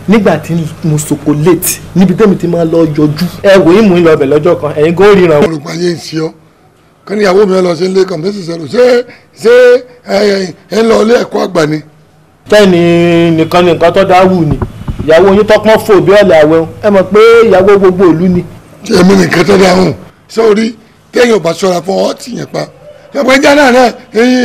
nígbà tí mo sokolate níbi tẹ́mi ti máa lọ yọjú ẹ wò yín mú in lọ bẹ̀ lọ́jọ́ kan ẹ̀yin kò ríran. olùkọ́ ayé ń ṣe ọ́ kí ni ìyàwó mi lọ sí ilé kàn mí sì ṣẹ̀rù ṣé ẹ ń lọ ilé ẹ̀kọ́ àgbà ni. tẹ́ni nìkan ni nǹkan tó dáwù ni ìyàwó yín tọ́pọ́n fò bí ọ̀lẹ̀ àwẹ̀ ẹ mọ̀ pé ìyàwó gbogbo ìlú ni. èmi nìkan tó dáhùn sórí téèyàn bá ṣọ́ra fún ọ tì yẹn pa ẹgbẹ́ ìjà náà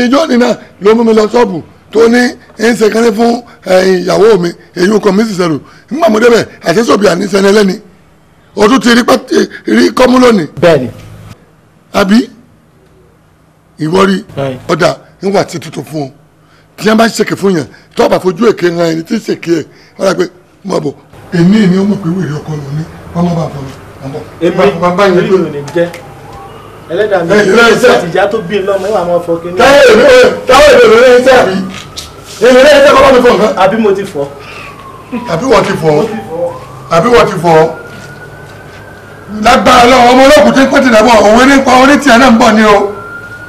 ìjọ ni náà ló mú mi lọ ṣọ́ọ̀bù tó ní ń ṣe kánlé fún ìyàwó mi èyí kan mi sì ṣẹlù nígbà mo débẹ̀ àṣẹ́sọ̀bì àníṣẹ́ni ẹlẹ́ni o tún ti rí kọ́mú lónìí. bẹ́ẹ̀ni. àbí ìwọ rí ọ̀dà nígbà tí tuntun fún ọ tí wọ́n bá ń ṣèké fún yàn tó ọba fojú èké ran ẹni tí ń ṣèké ẹ̀ ọ̀dà pé mo bọ̀ èmi ni ó mọ̀ pé wèrè ọkọ lò ní ọmọ bá fọlọ́ èmi ò ní jẹ́ ẹlẹ́dàá mi ìyá tó bí lọ́mọ ìwà máa fọ kí ní. táwọn èdè lórí ẹsẹ̀ àbí èmi lẹ́yìn tẹ́ kọ́kọ́ mi fọ nǹkan. àbí mo ti fọ. àbí wọ́n ti fọ lágbára lọ́wọ́ ọmọ olókùn tí ń pẹ́ tìǹbọ̀ òwe nípa orí tiẹ̀ náà ń bọ̀ ni o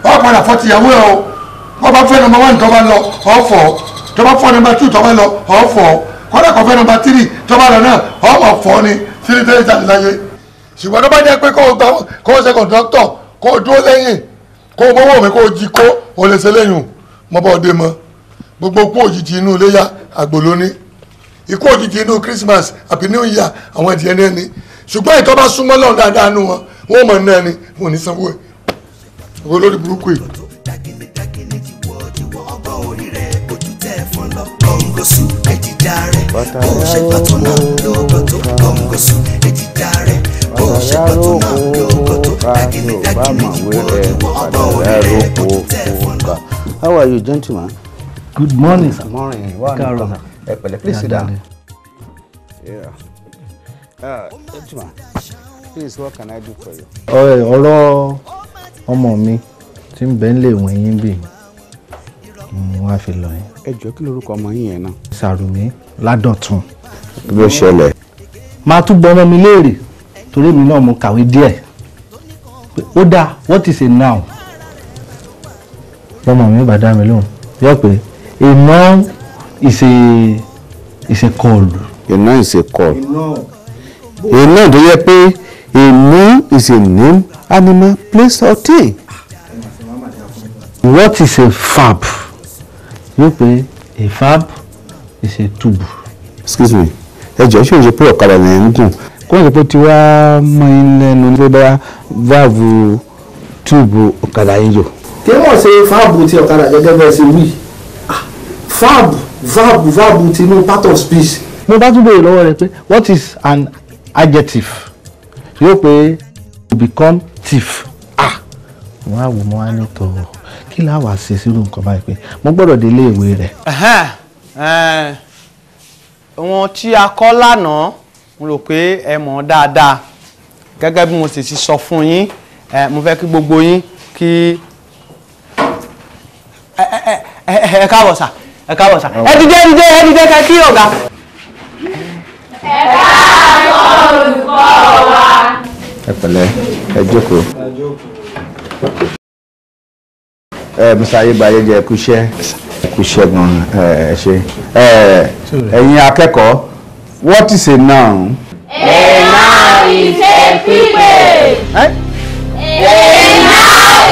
wọ́n padà fọ́ tìyàwó ẹ̀ o wọ́n bá fẹ́ nọ́mbà 1 tó bá lọ ọ̀fọ̀ tó bá fọ́ nọ́mbà 2 tó bá lọ ọ̀fọ̀ kọ́dà kọ́ fẹ́ nọ́mbà 3 tó bá lọ náà ọ̀mọ̀ fọ́ ni sílẹ̀ tẹ́lẹ̀ jáde láyé ṣùgbọ́n tó bá jẹ́ pé kó o ṣe kọ̀ǹtọ́tọ̀ kó o dúró lẹ́yìn kó o mọ́wọ́ mi kó o jí kó o lè ṣe lẹ́yìn mọ́ bọ́ ọdẹ mọ́ gbogbo kú òjijì inú iléyà àgbò lóní ikú òjijì inú Christmas àbí New Year àwọn ẹ̀dìyẹ ní ẹni ṣùgbọ́n ìtọ́ bá súnmọ́ lọ́n dáadáa nù wọn wọ́n mọ̀ náà ni wọn ò ní sanwó ẹ̀ owó lórí burúkú yìí. Gọ̀ǹgọ̀sù ẹ̀jìjà rẹ̀ bó ṣe gbàtọ̀ náà lóògùn tó gọ̀ǹgọ̀sù ẹ̀jìjà rẹ̀ bó ṣe gbàtọ̀ náà lóògùn tó dagini How are you, gentlemen? Good morning, sir. Good morning. Welcome. Please sit down. Yeah. Gentlemen, please, what can I do for you? Ọ̀rọ̀ ọmọ mi tí ń bẹ nílé ìwọ̀n yín bì wọ́n á fi lọ yín. Ẹ jọ̀ọ́ kí lorúkọ ọmọ yín yẹn náà? Sàrùmí Ládọ̀tun. Bí ó ṣẹlẹ̀. Máa tún bọ́ ọmọ mi léèrè torí mi náà mo kàwé díẹ̀. Ó dáa, what is a noun? Ọmọ mi bá dá mi lóhùn. Yọ pé a noun is a call. A noun is a call. A noun tó yẹ pé a noun is a name, animal, place or thing. What is a verb? Yóò pé a verb is a tube. Excuse me. Ẹ jọ̀ọ́ ṣé o ṣe pé ọ̀kadà lè ń gùn? Kó o ṣe pé tí wàá mọ ilé ẹnu ní bá valve tube ọ̀kadà yín jò. Kí wọ́n ṣe verb ti ọ̀kadà gẹ́gẹ́ bẹ́ẹ̀ ṣe wí? Verb ti inú part of speech. Mo bá tún béèrè lọ́wọ́ rẹ pé what is an adjective? Yóò pé to become thief. Wọ́n á wò mọ́ á ní tọ̀wọ̀. Kí la wá ṣe sírú nǹkan báyìí pé mo gbọ́dọ̀ dé ilé ìwé rẹ̀. Wọn tí a kọ́ lánàá mo rò pé ẹ mọ̀ dáadáa gẹ́gẹ́ bí mo sì ti sọ fún yín mo fẹ́ kí gbogbo yín kí ẹ káàbọ̀ sà ẹ káàbọ̀ sà ẹ dìde ká kí ọ̀gá. Ẹ káàbọ̀ olùkọ́ wa. Ẹ pẹ̀lẹ́ ẹ jókòó. Mr. Ayébáyé jẹ́ ẹkúṣẹ́ gan ẹ ṣé. Ẹ̀yin akẹ́kọ̀ọ́, what is a noun? A noun is a people. A noun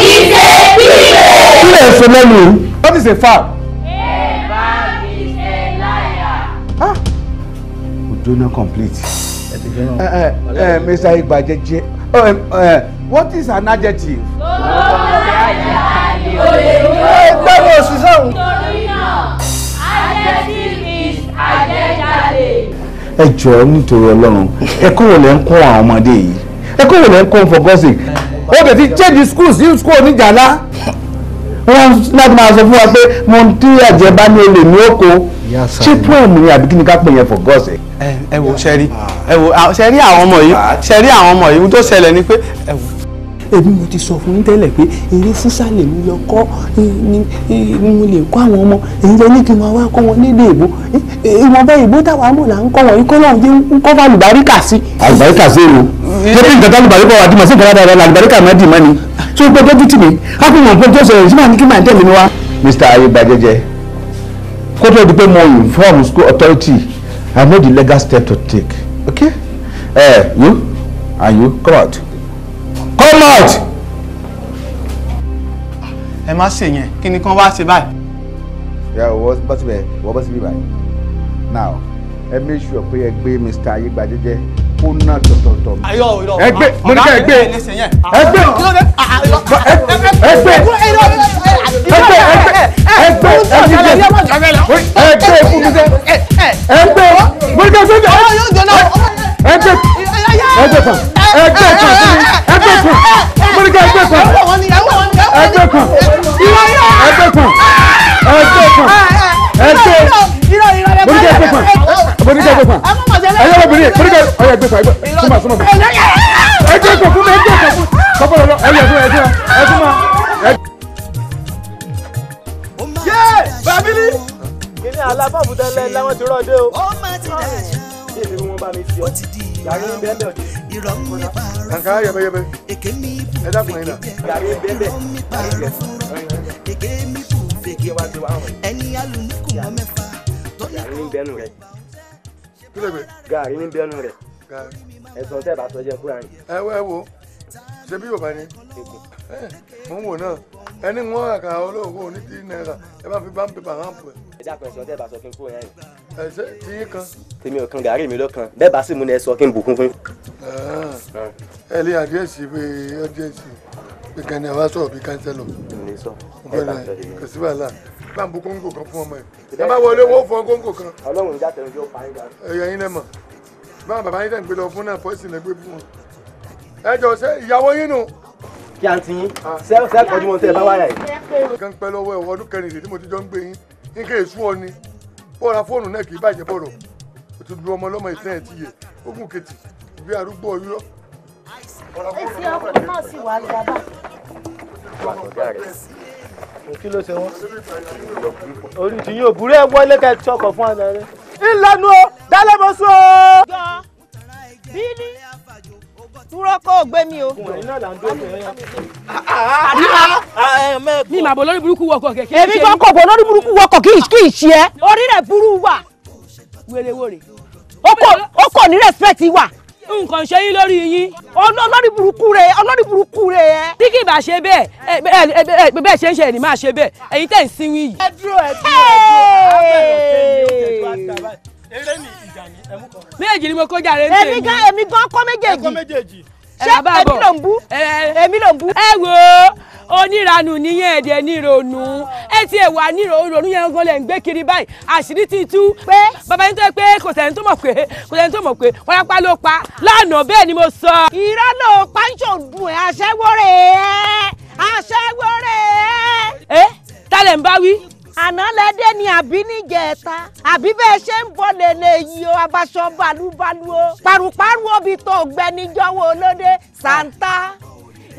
is a people. Kí lè ṣe lẹ́nu? What is a verb? A verb is a liar. Ojo na complete. Mr. Ayébáyé what is an adjective? Torí náà, adjective is àjẹjáde. Ẹ jọ̀ọ́ nítorí Ọlọ́run ẹ̀kọ́ wo lẹ ń kọ́ àwọn ọmọdé yìí ẹ̀kọ́ wo lẹ ń kọ́ for God's sake ó bẹ̀ ti change school sí school oníjàlá wọ́n láti máa sọ fún wa pé mo ń tí àjẹbá ní olè ní oko ṣé poem ni àbí kí ni ká pè yẹn for God's sake. Ẹ wo ṣẹ́rí àwọn ọmọ yìí tó ṣẹlẹ̀ ni pé ẹ wò. Èmi mo ti sọ fún yín tẹ́lẹ̀ pé eré fúsà lèmi lọ kọ́ ni mo lè kọ́ àwọn ọmọ èyí lọ ní kí n máa wá kọ́ wọn lédè èbó ìwọ̀nba èbó táwa mọ̀ là ń kọ́ wọn ikọ́ náà jẹ́ ń kọ́ bá àlùbáríkà sí. Àlùbáríkà sí èrò ṣé kí nǹkan tó àlùbáríkà wà dìmọ̀ sí nǹkan dáadáa àlùbáríkà má dì mọ́ ni tí ó gbẹdọ́ títì mí á fi hàn pé tó ṣẹlẹ̀ sí máa ní kí máa tẹ̀lé mi wá. Mr. Ayébájẹ́jẹ́ kó tó di pé mo inform school authority I know the legal step to take okay you and you come out. Come out! Ẹ má ṣe yẹn kí ni kán wá ṣe báyìí. Wọ́n bọ́ síbí báyìí. Now ẹ make sure pé ẹ gbé Mr. Ayébájẹ́jẹ́ kó ná tọ̀tọ̀tọ̀. Ẹ gbé mo ní ká ẹ gbé ẹ gbé ẹ gbé ẹ ẹgbẹ́ kò fún mi ẹgbẹ́ kò fún kọ́kọ́ lọ ẹ̀yẹ fún ẹ̀ tún ma. yé bàbílí kìnìún alábàbù tẹ́lẹ̀ làwọn ti rọ̀ dé o. ṣé èmi wọn bá mi fi ọ yàrá ń bẹ́ẹ̀ bẹ́ẹ̀ ọ̀dẹ. kàkà yẹbẹyẹbẹ ẹ dákun yín náà. yàrá ń bẹ́ẹ̀ bẹ́ẹ̀ ẹni alùmíkù mọ́ mẹ́fà tó ní gàrí ń bẹ́nu rẹ̀. gàrí ń bẹ́nu rẹ̀. ẹ̀sán tẹ́ bá sọ jẹ́ fúra yín. ẹ wo ṣe bí Yorùbá ni mo ń wò náà ẹni wọn àkàrà olóògùn ní $3 ẹ bá fi bá ń pèpà hàn pẹ. ẹ dákun ẹ̀sán tẹ́ bá sọ kí n fún yín. ẹ ṣe tí yín kan. tèmi ò kan gàrí mi ló kan bẹ́ẹ̀ bá sì mú ni ẹ sọ kí n bùkún fún. ẹ lé àdírẹ́sì pé àdírẹ́sì pé kẹ́ni àwa sọ̀rọ̀ bí kánsẹ́lọ̀. kò sí wàhálà bá ń bu kóńgò kan fún ọmọ ẹ ẹ bá wọlé owó fún kóńgò kan. Ọlọ́run ìjà tẹ̀lé yóò pa yín dà. ẹyẹ yín lẹ́mọ̀ báwọn bàbá yín tẹ̀ ń gbé lọ fún náà pọ́ìsì lẹ́gbẹ́ fún wọn. ẹ jọ ṣe ìyàwó yín nù. kí àǹtí yín ṣe kọjú wọn tẹ ẹ bá wáyà yìí. kan pẹ́ lọ́wọ́ ẹ̀wọ̀ ọdún kẹrin tí mo ti jọ ń gbé yín ní kí èso ọ ni ó ra fóònù náà kì í bàjẹ́ bọ̀rọ̀ o ti lu ọmọ ọlọ́mọ ìtẹ́ ẹ̀ ti yẹ ogun kejì bí arúgbó ọyọ́. èsì ọkùnrin náà sì wà gbàgbà. kí ló ṣe wọn. orí ti yóò burú ẹ wọlé ká ẹ ṣọkọ fún àná rẹ. ìlànà o dálẹ́ mọ́ sọ. jọ bílí dúró kó o gbé mi o. mi màbọ̀ lórí burúkú wọkọ̀ kẹ̀kẹ́. èmi kan kò bọ̀ lórí burúkú wọkọ̀ kì í ṣe ẹ́ orí rẹ̀ burú wà. wèrèwèrè. ó kò ní respect wà. nǹkan ṣe yín lórí yín. olórí burúkú rẹ̀. tí kì í bá ṣe bẹ́ẹ̀ bẹ́ẹ̀ ṣe ń ṣe ẹ̀ní máa ṣe bẹ́ẹ̀ ẹ̀yin tẹ̀ ń sinwi yìí. ẹ dúró. méjì ni mo kó jàre ń tèmi. èmi gan kọ́ méjèèjì. ṣé èmi ló ń bú. èmi ló ń bú. ẹ wo oníranù níyẹn ẹ̀dẹ̀ nírònú ẹ ti ẹ̀ wà nírònú yẹn gan lẹ̀ ń gbé kiri báyìí àṣírí ti tú pé bàbá yín tó yẹ pé kò sẹ́ni tó mọ̀ pé wọ́n yápá ló pa lánàá bẹ́ẹ̀ ni mo sọ. irọ́ ló pa ń ṣòdùn ẹ̀ aṣẹ́wó rẹ̀ ẹ́. tálẹ̀ ń bá wí. àná lẹ́dẹ̀ ni àbí níjẹ̀ta àbí bẹ́ẹ̀ ṣe ń bọ̀ lélẹ̀ yìí o abaṣọ balúbalú o paruparu obì tó gbẹni jọ̀wọ́ olóde santa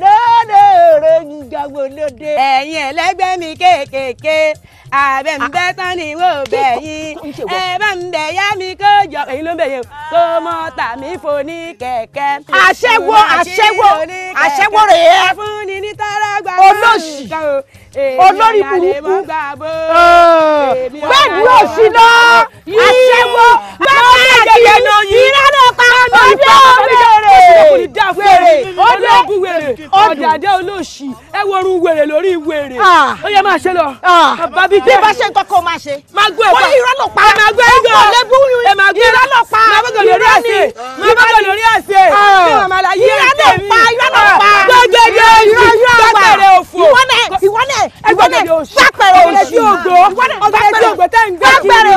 lóde ìròyìn jọ̀wọ́ olóde. ẹ̀yin ẹlẹ́gbẹ́ mi kéékèèké àbẹ̀ ń bẹ́ tán ni wò bẹ̀yìn ẹ bá ń bẹ̀ yá mi kó jọ èyí ló ń bẹ̀ yẹn kó mọ tàmí fò ní kẹ̀kẹ́. aṣẹ́wó rẹ̀ ẹ́ fún ni ní tàràgbà olóṣì olórí burúkú bẹ́ẹ̀ ni yóò sí lọ aṣẹ́wó bẹ́ẹ̀ ni ìrànà pa ọdún wèrè ọ̀dàdé olóṣì ẹ worun wèrè lórí wèrè ó yẹ máa ṣe lọ. bí bá ṣe nǹkan kan máa ṣe. máa gbé ẹ̀fọ́ ìrànà pa ẹ máa gbé ẹ̀gọ́ ẹ máa gbé ìrànà pa máa bọ́gọ̀ lórí àṣẹ máa bọ́gọ̀ lórí àṣẹ kí wọ́n máa la yí ìrànà pa gbẹgbẹdẹ gbẹgbẹdẹ òfò ìwọ́nẹ̀ gbàpẹ̀rẹ̀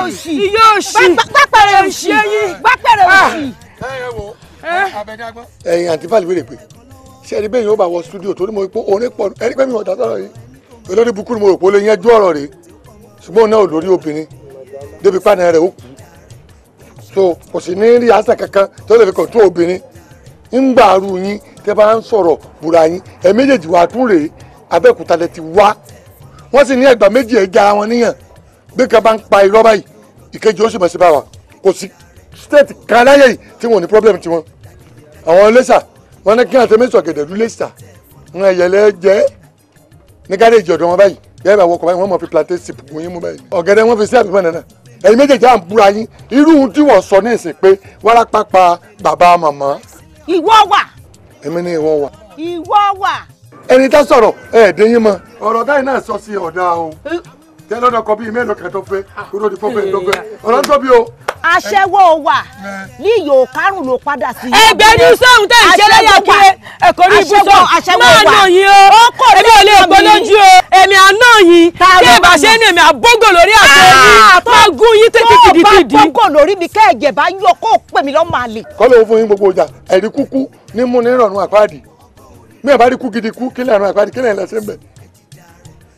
òṣì ẹ̀yin àǹtí fàlì wèrè pé ṣé ẹni bẹ́ẹ̀ yóò bá wọ stúdíò torí mo rí pé orin pọ̀ ẹni pé mi ò dá sọ̀rọ̀ yìí olórí bukú ni mo rò pé ó lè yanjú ọ̀rọ̀ rẹ̀ ṣùgbọ́n náà ò lórí obìnrin débi pàdé rẹ̀ ó kú so kò sì ní rí àṣà kankan tó lè fi kàn tó obìnrin ń gbà arú yín tẹ́ bá ń sọ̀rọ̀ bùrà yín ẹ̀ méjèèjì wà tún rèé Abẹ́òkúta lẹ ti wá wọ́n sì ní ẹgbà méjì ẹ̀ jára wọn níyàn bí kan bá ń pa irọ́ báyìí ìkejì ó sì mọ̀ sí báwa kò sí state kan láyé yìí tí wọn ò ní problem tiwọn àwọn Iléṣà wọn ní kí wọn tẹ́mẹ́sì ọ̀gẹ̀dẹ̀ lú Iléṣà wọn ẹ̀yẹ̀lẹ̀ jẹ́ ní gáréèjì ọ̀dọ̀ wọn báyìí yẹ́n bá wọkọ̀ báyìí wọ́n mọ̀ fi plantain sip gun yín mú báyìí ọ̀gẹ̀dẹ̀ wọn fi sí àbímọ nànà ẹ̀yin méjèèjì à ń búra yín irú tí wọ́n sọ ní ìsìn pé wárápá pa bàbá màmá. ìwọ wà. èmi ní ìwọ wà. ìwọ wà. ẹni tá sọ̀rọ̀ ẹ̀ẹ́dẹ́yìn mọ́ ọ̀rọ̀ táyì náà sọ sí ọ̀dà o tẹ lọ́dọ̀ kọ bíi mélòó kan tó fẹ́ kúrò ní fọ́fẹ́ tó fẹ́ ọ̀rọ̀ ń tóbi o. aṣẹ́wó wà ní yòó kárùn ló padà sí. ẹgbẹ́ ní sóhun tẹ̀ ń ṣe lẹ́yà kí ẹ̀kọ́ ní ibùsọ̀ máa nà yín o èmi ò lè gbọ́ lójú o èmi àná yín tí ẹ bá ṣe ní èmi àbógò lórí àṣẹ yín máa gún yín tètè kìdìkìdì. tó bá bógò lórí mi kẹ́ẹ̀jẹ̀ bá yọ kó pè mí lọ́mọ àlè. kọ́ ló ń fún yín gbogbo ọjà ẹ̀rí kúkú ní mú ní ìrọ̀rùn àpáàdì mi ò bá rí kú gidi kú kílẹ̀ àrùn àpáàdì kílẹ̀ ẹ̀ lẹ́sẹ̀ ń bẹ̀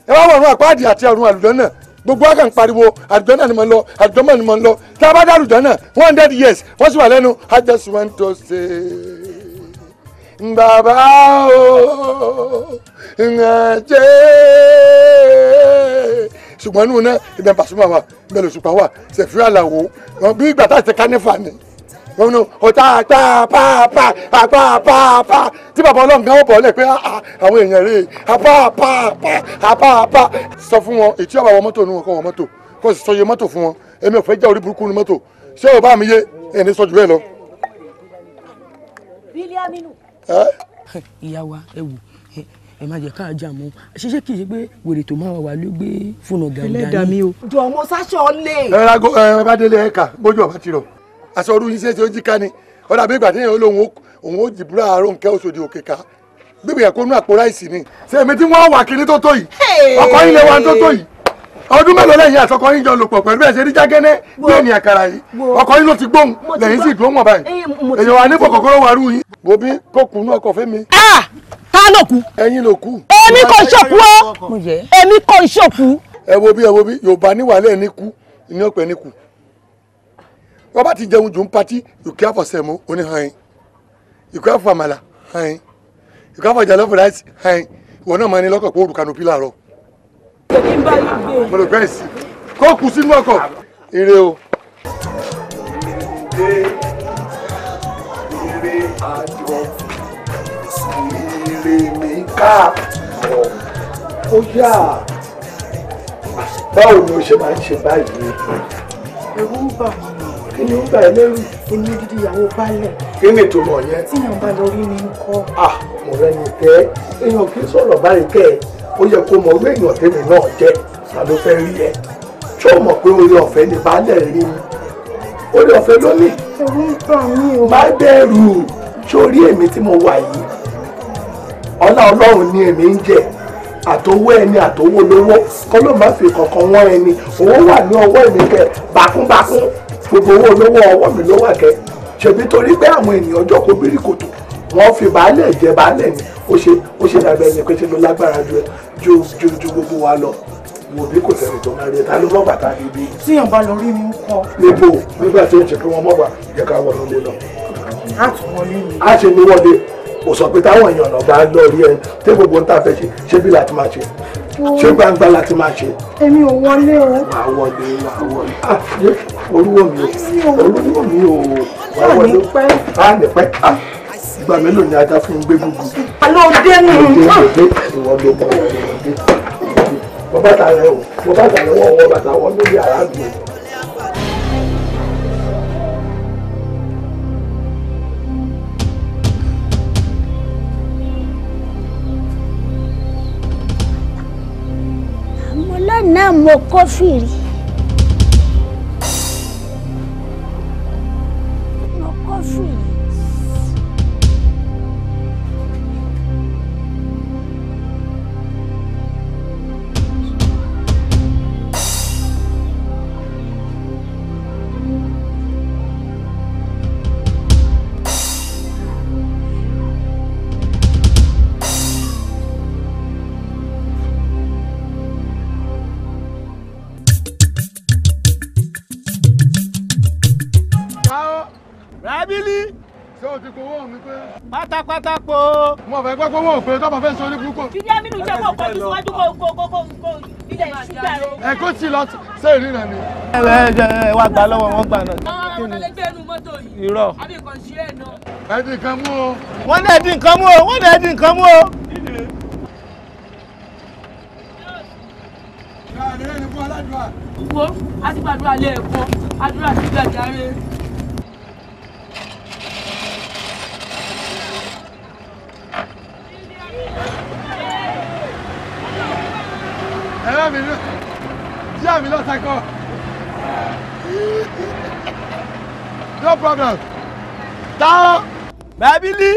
ẹ wá wọ̀ ọ̀run àpáàdì àti àrùn àlùdán náà gbogbo wa kàn pariwo àlùjànnà ni mo lọ àlùjànnà ni mo lọ tí a bá dá àlùjànnà 100 years wọ́n sì wà lẹ́nu I just want to say bàbá o ǹjẹ́ ṣùgbọ́n inú náà ibẹ̀ Pasuma wà ibẹ̀ lòṣùpá wà Ṣẹ̀fí Àlàó bí ìgbà tá a ti kánífà ni wọn ní ọ̀tá pa tí bàbá ọlọ́run kan ó bọ̀ ọ́lẹ̀ pé àwọn èèyàn rè pa sọ fún wọn ètí ọ̀bà wọ mọ́tò ní wọn kọ́ wọ mọ́tò kó sì sọ iye mọ́tò fún wọn èmi ò fẹ́ jẹ́ orí burúkú ní mọ́tò ṣé o bá mi yé ẹni sọ jù bẹ́ẹ̀ lọ. Biliaminu. ìyá wa ẹ wò ẹ má jẹ ká jà mọ́ ṣíṣe kì í ṣe pé wèrè tó máa wà ló gbé fúnà gàdá ẹlẹ́dàá mi o. jọ ọmọ sáṣọ lè. ẹ bá délé ẹ̀ka bójú ọba ti rọ aṣọ ọdún yìí ṣe é jí ká ni ọ̀dà bí ìgbà tí èèyàn lòun ó jìbúrà àárọ̀ nǹkẹ́ Òṣòdì òkè ká bíbí yẹn kó nú àpò ráìsì ni. ṣé èmi tí wọ́n wà kiri tó tó yìí ọkọ yín lè wà tó tó yìí ọdún mélòó lẹ́yìn àtọkọ yín jọ lò pọ̀ pẹ̀lú ẹ̀ ṣe rí jágẹ́nẹ́ bí ènì àkàrà yìí ọkọ yín ló ti gbóhùn lẹ́yìn sì dúró mọ̀ báyìí èèyàn wà nípò kòkòrò wà rú yín. bòbí kò kùnú ọkọ̀ fẹ́ mi. ta ló kú. ẹ̀yin ló kú. èmi kò ṣòkú o èmi kò ṣòkú. ẹ wo bí Yorùbá níwàlẹ̀ ní kú ní ọ̀pẹ ní kú wọ́n bá ti jẹun jù ń patí you care for sẹ̀mó oní hàn yín you care for àmàlà hàn yín you care for jollof rice hàn yín ìwọ náà máa ní lọ́kọ̀ pé ó rù kanopi láàárọ̀. mo lè gbẹ́ sí kó kù sínú ọkọ̀ ire o. ire àjọ ire mi ká ó yá báwo ni o ṣe máa ń ṣe báyìí. ẹ̀rù ń bà mí. kí ni ó gbà ẹ́ lẹ́rù. èmi dídí ìyàwó baálẹ̀. kí ni ètò mọ̀ yẹn. tí yàn bá lọ rí mi ń kọ́. mo rẹ ní kẹ́ èèyàn kì í sọ̀rọ̀ báyìí kẹ́ ẹ ó yẹ kó mọ orí èèyàn tèmi náà jẹ́ ta ló fẹ́ rí ẹ. ṣé o mọ̀ pé orí ọ̀fẹ́ ni baálẹ̀ rí mi. orí ọ̀fẹ́ ló ní. ẹ̀rù ń bà mí o. má bẹ̀rù sórí èmi tí mo wà yìí ọlá Ọlọ́run ni èmi ń jẹ àtowó ẹni àtowó lówó kọ́ ló má fi kankan wọ́n ẹni owó wà ní ọwọ́ èmi kẹ bákúnbákún gbogbo owó olówó ọwọ́ mi ló wà kẹ ṣèbí torí pé àwọn ènìyàn jókòó bírí kòtò wọ́n fi baálẹ̀ jẹ baálẹ̀ ni ó ṣe dàbẹ̀ ẹni pé ṣe ló lágbára ju gbogbo wa lọ wò bí kò sẹ́ni tó máa rí ẹ ta ló mọ̀ bàtà níbí. tíyàn bá lọ rí mi ń kọ́. níbo nígbà tí ó ń ṣe pé wọ́n mọ̀ wá jẹ́ ká wọnú lé lọ. á tún wọlé mi. á ṣe ní wọlé kò sọ pé táwọn èèyàn náà bá lọ rí ẹ tí gbogbo ń tà fẹ́ ṣe bí láti máa ṣe ṣé gbangba láti máa ṣe. èmi ò wọlé o. wàá wọlé olúwo mi o wàá wọlé á ní pẹ́ ìgbà mélòó ni ajá fún gbé gbogbo. àlọ́ dé nù. ìwọ ló mọ ọdẹ wọ́n bàtà rẹ o wọ́n bàtà rẹ wọ́n bàtà wọ́n lórí àràgbé. náà mo kófìrí. mo kófìrí. Rábílì. Ṣé o ti kówó mi pé? Pátápátá po. Mo fẹ́ gbọ́ kówó pé tọ́mọ fẹ́ sọ ní burúkú. Biliaminu jẹ́ kó kọjú síwájú kó ilẹ̀ ìṣúgbà rẹ̀. Ẹ kó sí lọ sí ìrìnà ni. Ẹ wá gbà lọ́wọ́ wọn gbà náà. Àwọn ọmọ ẹgbẹ́ inú mọ́tò yìí. Irọ́. Àbí kan ṣe é náà. Ẹ di nǹkan mú o. Wọ́n ní ẹ di nǹkan mú o. Wọ́n ní ẹ di nǹkan mú o. Wo, a ti gbàdúrà lé ẹ̀kọ́, àdúrà sí gbàjáre. Ẹ̀rọ mi ló jí àmì lọ́sàkọ́. No problem. Táwọn. Bábílì.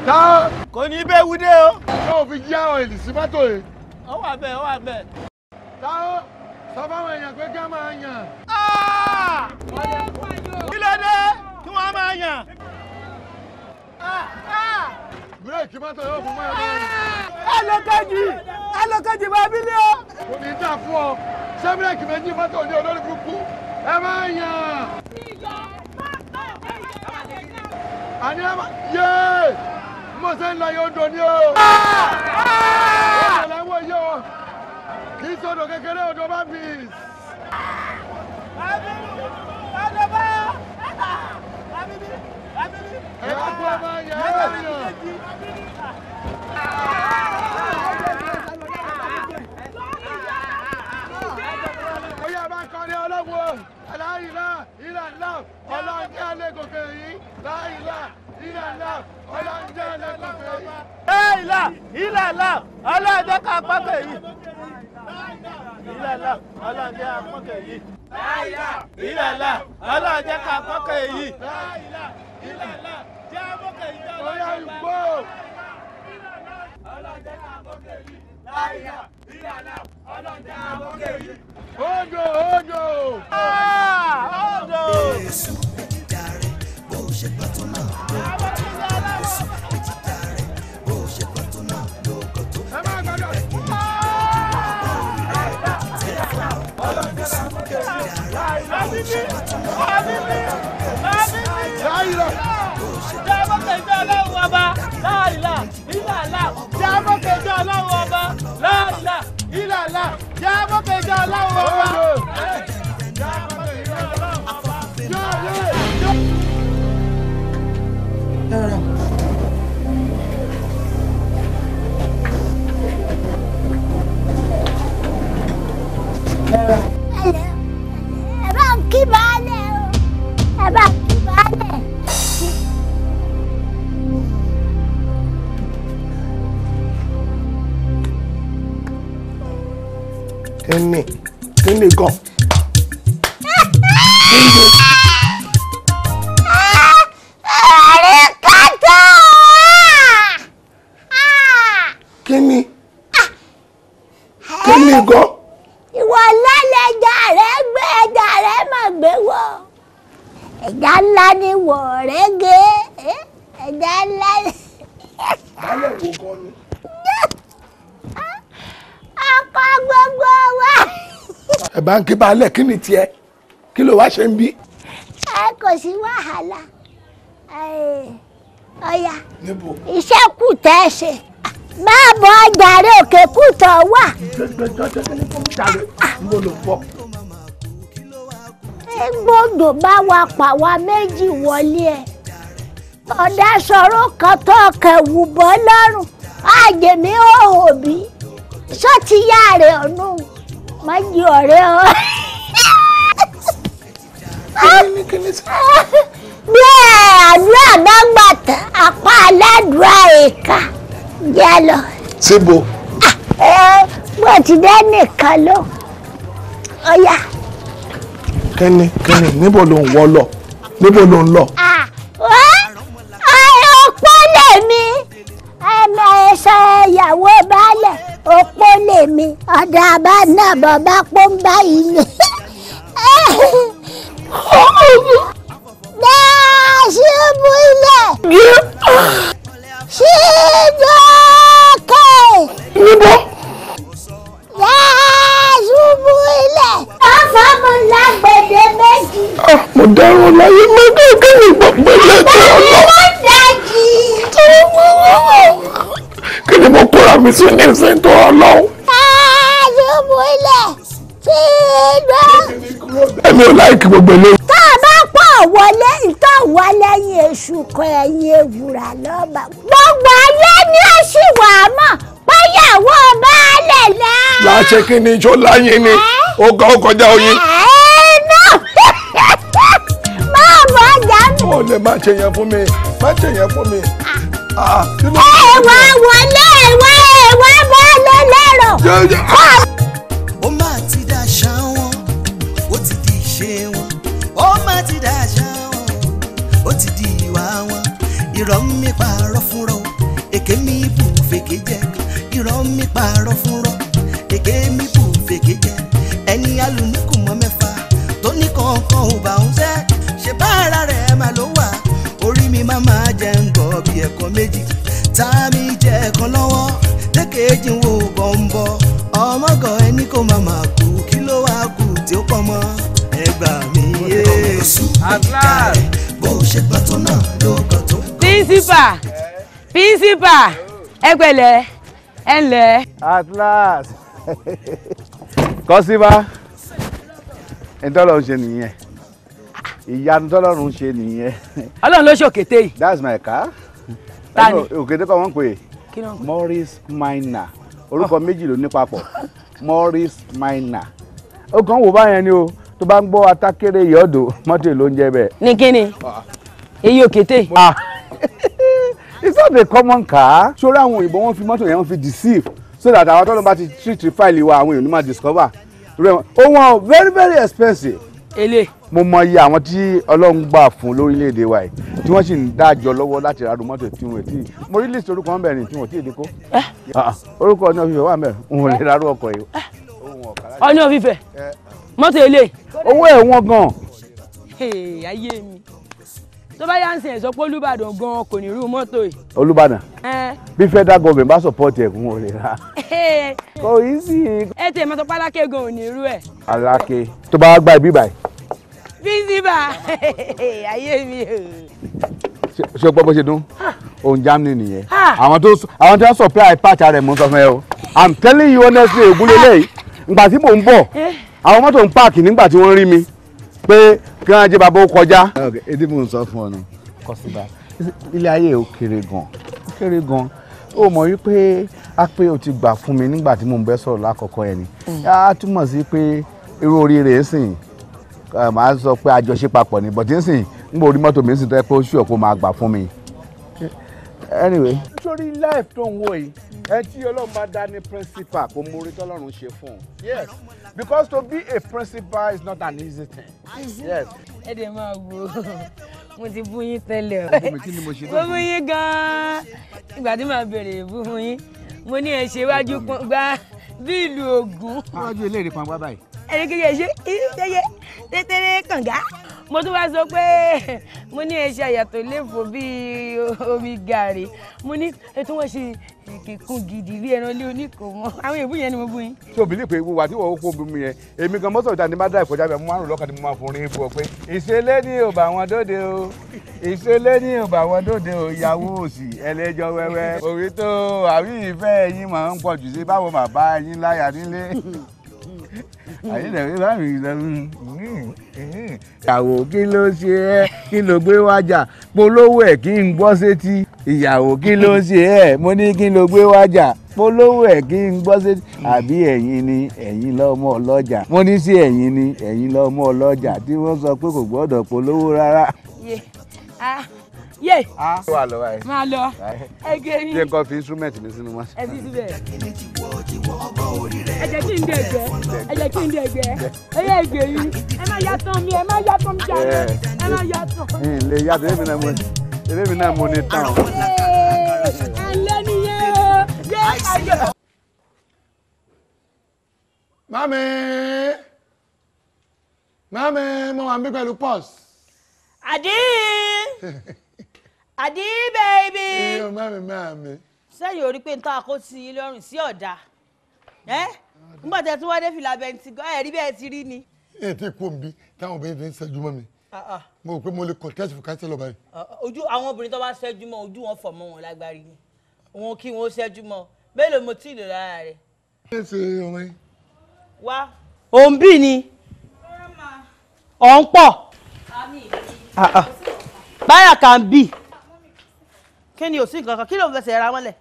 Táwọn. Kò ní bẹ́ẹ̀ wúdé o. Yóò fi jí àwọn èlì sí mọ́tò yìí. Ó wà bẹ́ẹ̀, ó wà bẹ́ẹ̀. Táwọn. Sọ fáwọn èèyàn pé kí wọ́n máa yàn. Kí ló dé? Kí wọ́n máa yàn. Bírèkì mọ́tò yóò fún mọ́ ẹ̀rọ. Ẹ lọ kejì Bábílì o. Kò ní dà fún ọ. Ṣé bírèkì méjì mọ́tò ní olórí burúkú? Ẹ máa yàn. Àní ẹ máa yéé. bó ṣe ń lọ yóò dùn ní o. Odò làwọn yìí o. Kì í sọ̀dọ̀ kékeré odò bá bì í. Ẹ bá kú ẹ máa yẹ ẹ lẹ́yìn náà. Oyè bá kọrin ọlọ́wọ́ aláìlá ìlànà ọlọ́njẹ́ alẹ́ gòkè yìí láìlá ìlànà ọlọ́njẹ́ alẹ́ gòkè yìí. láìlá ìlànà ọlọ́njẹ́ ká pọ́kè yìí. ìlànà ọlọ́njẹ́ àpọ́kè yìí. láìlá ìlànà ọlọ́njẹ́ ká pọ́kè yìí. láìlá ìlànà jẹ́ àpọ́kè yìí. Oyè ìgbó. ọlọ́njẹ́ ká pọ́kè yìí. láìlá ìlànà ọlọ́njẹ́ àpọ́kè yìí. Ojo, ojo. Ojo. Jésù èjìjà rẹ̀ bó ṣe gbọ́ tó náà ló kọ́ tó. Jésù èjìjà rẹ̀ bó ṣe gbọ́ tó náà ló kọ́ tó. Ìlàlá jábọ̀ kẹjọ ọlọ́run ọba. Ẹ bá ń kí baálẹ̀ o, ẹ bá ń kí baálẹ̀. Kíni gan. Kíni gan. Ìwọ lálẹ́jà rẹ̀ gbé ẹja rẹ̀ mà gbé wọ̀. Ẹja ńlá ni wọ̀ rẹ̀ gé. Ẹja ńlá ni. Baálẹ̀ wo gan ni. Ọkọ gbogbo wa. Ẹ bá ń kí baálẹ̀ kí ni tiẹ̀? Kí ló wá ṣe ń bí? Ẹ kò sí wàhálà. Ọya. Níbo? Iṣẹ́ kù tẹ́ ẹ ṣe. Máa bọ̀ ọjàre òkè kù tọ̀ wà. Mo lò pọ̀. Gbọ́dọ̀ bá wa pa wa méjì wọlé ẹ̀. Ọ̀dà sọ̀rọ̀ kan tó kẹ̀wù bọ́ lọ́rùn. Àjèmí òhò bí. Sọ́ọ̀tì yá rẹ̀ ọ̀nù. Má jí ọ̀rẹ́ ọ. Bí àdúrà bá gbà tán, apá aládùúrà ìka. Jẹ́ lọ. Síbo. Bó ti dẹ́ nìkan ló. Ọya. Kíni níbo ló ń wọ́ lọ? Níbo ló ń lọ? Òpó lèmi. Ẹ̀mọ ẹ̀ṣọ́ ìyàwó baálẹ̀. Òpó lèmi. Ọ̀dà àbá náà bọ̀ bá pọ́ ń báyìí ni. Ṣubú ilẹ̀. Ṣíjọ́kẹ́. Níbo? Ṣubú ilẹ̀. Ọ̀fọ̀ mo lágbèdè méjì. Mo dárò láyé mọ́tò kí ni gbogbo ilé tó lọ. Kí ni mo kóra mi sí ní ìsìn tó ọlọ́run? Ṣubú ilẹ̀. Èmi ò láìkí gbogbo ilé. Tá a bá pọ̀ wọlé ìtọ́ wọ lẹ́yìn èṣù kan ẹ̀yìn ewùrà lọ́ba. Gbogbo ayé ni ó sì wà mọ̀ péyàwó baálẹ̀ náà. Láṣẹ kí ni iṣó láyé ni ó kọjá oyin. Máa bọ̀ ọjà mi. Ó lè má ṣe yẹn fún mi, má ṣe yẹn fún mi. Ẹ̀wà wọlé ẹ̀wà baálẹ̀ lẹ́rọ̀. Ó máa ti dàṣà wọn, ó ti di ìṣe wọn. Ó máa ti dàṣà wọn, ó ti di ìwà wọn. Irọ́ mi pààrọ̀ fúnrọ́, èké mi bù fèké jẹ. Irọ́ mi pààrọ̀ fúnrọ́, èké mi bù fèké jẹ. Ẹni alùmíkù mọ́ mẹ́fà tó ní kankan ò bá ń ṣẹ́. Ṣé bá ara rẹ̀ máa ló wà? Orí mi máa jẹ ń gbọ́ bí ẹ̀kọ́ méjì. Tá mi jẹ ẹ̀kan lọ́wọ́, lẹ́kẹ̀ẹ́jì wo bọ̀m̀bọ̀. Ọmọgọ̀ ẹni kò máa kú, kí ló wá kù tí ó pọ̀ mọ́? Ẹgbà mi yé. Bó ṣe gbọ́ tó náà ló kọ́ tó. Pírísípà Principal, ẹ pẹ̀lẹ́, ẹ ǹlẹ́. At last. Kọ́síbá. Ntọ́lọ́run ṣe nìyẹn. Ìyanu tọ́lọ́run ṣe nìyẹn. Ọlọ́run ló ṣòkété yìí. That's my car. Tani? Òkété kọ́ wọ́n pè é. Kí ló ń pè? Morris Minor. Orúkọ méjì ló ní papọ̀. Morris Minor. Ó kàn wò báyẹn ni o. Tó bá ń gbọ́ atákéré ìyọ́dọ̀ mọ́tò ló ń jẹ bẹ́ẹ̀. Ní kíni? Èyí òkété. It's not a common car. Ṣọ́ra àwọn òyìnbó wọn fi mọ́tò yẹn wọ́n fi deceive so that àwọn tọ́lọ́ bá ti treat file wa àwọn èèyàn ní máa discover. Ó wọ́n very very expensive. Èlé. Mo mọ iye àwọn tí Ọlọ́run gbà fún lórílẹ̀‐èdè wa yìí tí wọ́n sì ń dájọ́ lọ́wọ́ láti ra mọ́tò tí wọ́n ti. Mo rí list orúkọ wọn bẹ̀rẹ̀ ní tí wọ́n ti èdè kó. Orúkọ ní ọ̀fífẹ́ wà mẹ́rin òun ò lè rárú ọkọ̀ yìí. Ọní ọ̀fífẹ́ mọ́tò èlé. Owó ẹ̀ wọ́n gan. Ayé mi. Tó bá yá ń sìn ẹ̀sọ́ pé Olúbàdàn gan kò ní irú mọ́tò yìí. Olúbàdàn bí federal government bá support ẹ̀ kún òun lè ra. Kò yí sí. Ẹ tẹ̀ mọ́tò pálákẹ́ gan ò ní irú ẹ̀. Aláké tó bá gba ibi báyìí. Principal, ayé mi. Ṣé o gbọ́ bó ṣe dún? Òun Germany nìyẹn. Àwọn tí wọ́n supply patch rẹ̀ mú sọ fún ẹ o. I'm telling you honestly ògúnlélẹ̀ yìí. Ìgbà tí mò ń bọ̀, àwọn mọ́tò ń páàkì nígbà tí wọ́n rí mi pé kí wọ́n jẹ́ bàbá ó kọjá. Èdè mò ń sọ fún ọ nù. Kọ́síbà ilé ayé ò kéré gan. Ó kéré gan. Ó mọ̀ wípé a pé o ti gbà fún mi nígbà tí mò ń bẹ́ sọ̀rọ̀ lákọ̀ọ́kọ́ ẹ̀ ni. A túmọ̀ sí pé irú oríire sìn màá sọ pé àjọṣe papọ̀ ni but nsìn ń bò orí mọ́tò mi sì tẹ́ pé ó ṣù ọ̀pọ̀ máa gbà fún mi. Anyway. Nítorí life tó ń wò yìí ẹ tí Ọlọ́run bá dá ní principal kò mọ orí tọ́lọ́run ṣe fún un. Yes, because to be a principal is not an easy thing. Yes. Ẹ dẹ̀ máa wo mo ti bú yín tẹ́lẹ̀ o. Mo bú yín gan-an ìgbà tí màá bèrè bú yín mo ní ẹ ṣe iwájú gbá bí ìlú Ògùn. Iwájú eléyìí kan wá báyìí. Ẹni kékeré ṣe ìṣẹ́yẹ tẹ́tẹ́rẹ́ kànga. Mo tún wá sọ pé mo ní ẹ ṣe àyàtọ̀ léfò bíi omi gàrí. Mo ní ètò wọn ṣe kíkún gidi bí ẹran lé oníkò mọ́. Àwọn èébú yẹn ni mo bú yín. Ṣé o bìlí pé wà tí wọ́n kó bomi yẹn èmi gan mọ́tò ìta ni bá dá ìkọjá bẹ́ẹ̀ mo máa ń rò lọ́kàn ni mo máa forin bú ọ pé ìṣẹ̀lẹ̀ ni ò bá wọn dóde o ìṣẹ̀lẹ̀ ni ò bá wọn dóde o ìyàwó òsì ẹlẹ́jọ́ wẹ́wẹ́ òwe tó àbí ìfẹ́ yín máa ń pọ̀ jù sí báwo bàbá yín láyà nílé. Àyẹ̀dẹ̀wé bá mi lọ́rùn. Ìyàwó kí ló ṣe ẹ́ kí ló gbé wájà polówó ẹ̀ kí n gbọ́ sétí. Ìyàwó kí ló ṣe ẹ́ mo ní kí ló gbé wájà polówó ẹ̀ kí n gbọ́ sétí. Àbí ẹ̀yin ni ẹ̀yin lọ́mọ ọlọ́jà mo ní sí ẹ̀yin ni ẹ̀yin lọ́mọ ọlọ́jà tí wọ́n sọ pé kò gbọ́dọ̀ polówó rárá. Yé. Wà lọ báyìí. Máa lọ. Ẹgẹ mi. Ṣé nǹkan fi instrument mi sínú mọ́? Ẹ fi síbẹ̀. Ẹ jẹ́ kí n dẹ̀gbẹ́. Ẹ jẹ́ kí n dẹ̀gbẹ́. Ẹ yẹ ẹgbẹ́ yìí. Ẹ má yàtọ̀ mi. Ẹ má yàtọ̀ mi jáde. Ẹ má yàtọ̀. Ilé yàtọ̀ èmi náà mo ní tán. Alẹ́ nìyẹn o. Yé ayọ̀. Mami, mo wà ń bí pẹ̀lú pọ́s. Àdí baby. Iyo mami. Sẹ́yìn orí pé n tó àkó sí ilé ọrùn sí ọ̀dà. Nígbà tẹ́ tí wọ́n dé fìlà bẹ̀ntì gan ẹ̀rí bẹ́ẹ̀ ti rí ni. Ètí kò ń bí táwọn obìnrin fi ń ṣẹ́jú mọ́ mi. Mo rò pé mo lè contest fún káńsílọ̀ báyìí. Ojú àwọn obìnrin tó bá ṣẹ́jú mọ́ ojú wọn fọ̀ mọ́ wọn lágbárí ni. Wọn kí wọn ó ṣẹ́jú mọ́. Mélòó mo tí ì lò lára rẹ̀? Ṣé ṣe ọmọ yín? Wá. Òun bí ni. Ọ̀ ń pọ̀. Báyà kan bì. Kí ni ò sí nǹkan kan? Kí ló ń fẹsẹ̀ ra mọ́lẹ̀?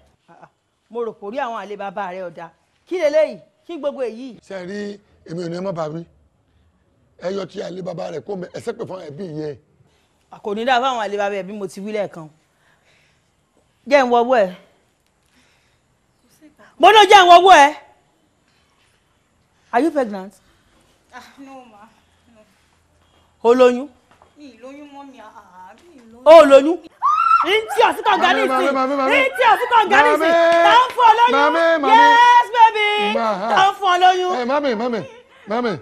Mo rò pò rí àwọn àlè bàbá rẹ̀ ọ̀dà. Kí leléyìí? Kí gbogbo èyí? Ṣé rí èmi ò ní ọmọ bàbí? Ẹ yọ ti àlè bàbá rẹ̀ kó ẹsẹ̀ pè fún ẹbí yẹ. Kò ní dá fáwọn àlè bàbá ẹ̀ bí mo ti wí lẹ́ẹ̀kan. Jẹ́ ń wọ́wọ́ ẹ̀. Mo náà jẹ́ ń wọ́wọ́ ẹ̀. Are you pregnant? No, ma. No. O lóyún? Mi lóyún mọ́ mi. O lóyún? Ntí ọ̀sìnkàn gánìsì. Ntí ọ̀sìnkàn gánìsì. Tá ń fún ọ lóyún. Yes baby. Tá ń fún ọ lóyún. Mami.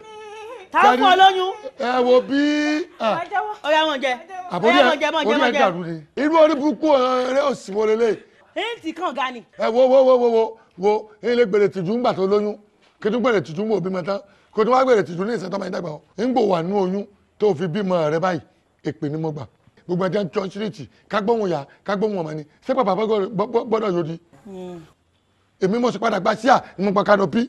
Tá ń fún ọ lóyún. Ẹ wo bí. Ó yá mọ̀ jẹ. Orí ẹ̀ dàrú ni. Irú orí burúkú ọ̀rẹ́ òsì wo lélẹ̀. Ntí kàn gánì. Ẹ wo ilé gbèrè tìjú ńgbà tó lóyún. Kí tún gbèrè tìjú mọ́ òbí mọ́ tán. Kó tún wá gbèrè tìjú ní ìṣẹ́tọ́ máa ń dàgbà. Ń gbò wà nú oyún tó fi bímọ rẹ báyìí. Èpè ni mo gbà. gbogbo ẹjẹ ń tọ́ síríìtì ká gbóhùn yá ká gbóhùn ọmọ ni ṣé bàbá gbọ́dọ̀ yòdì. èmi mo sì padà gba síà ni mo pa kanopi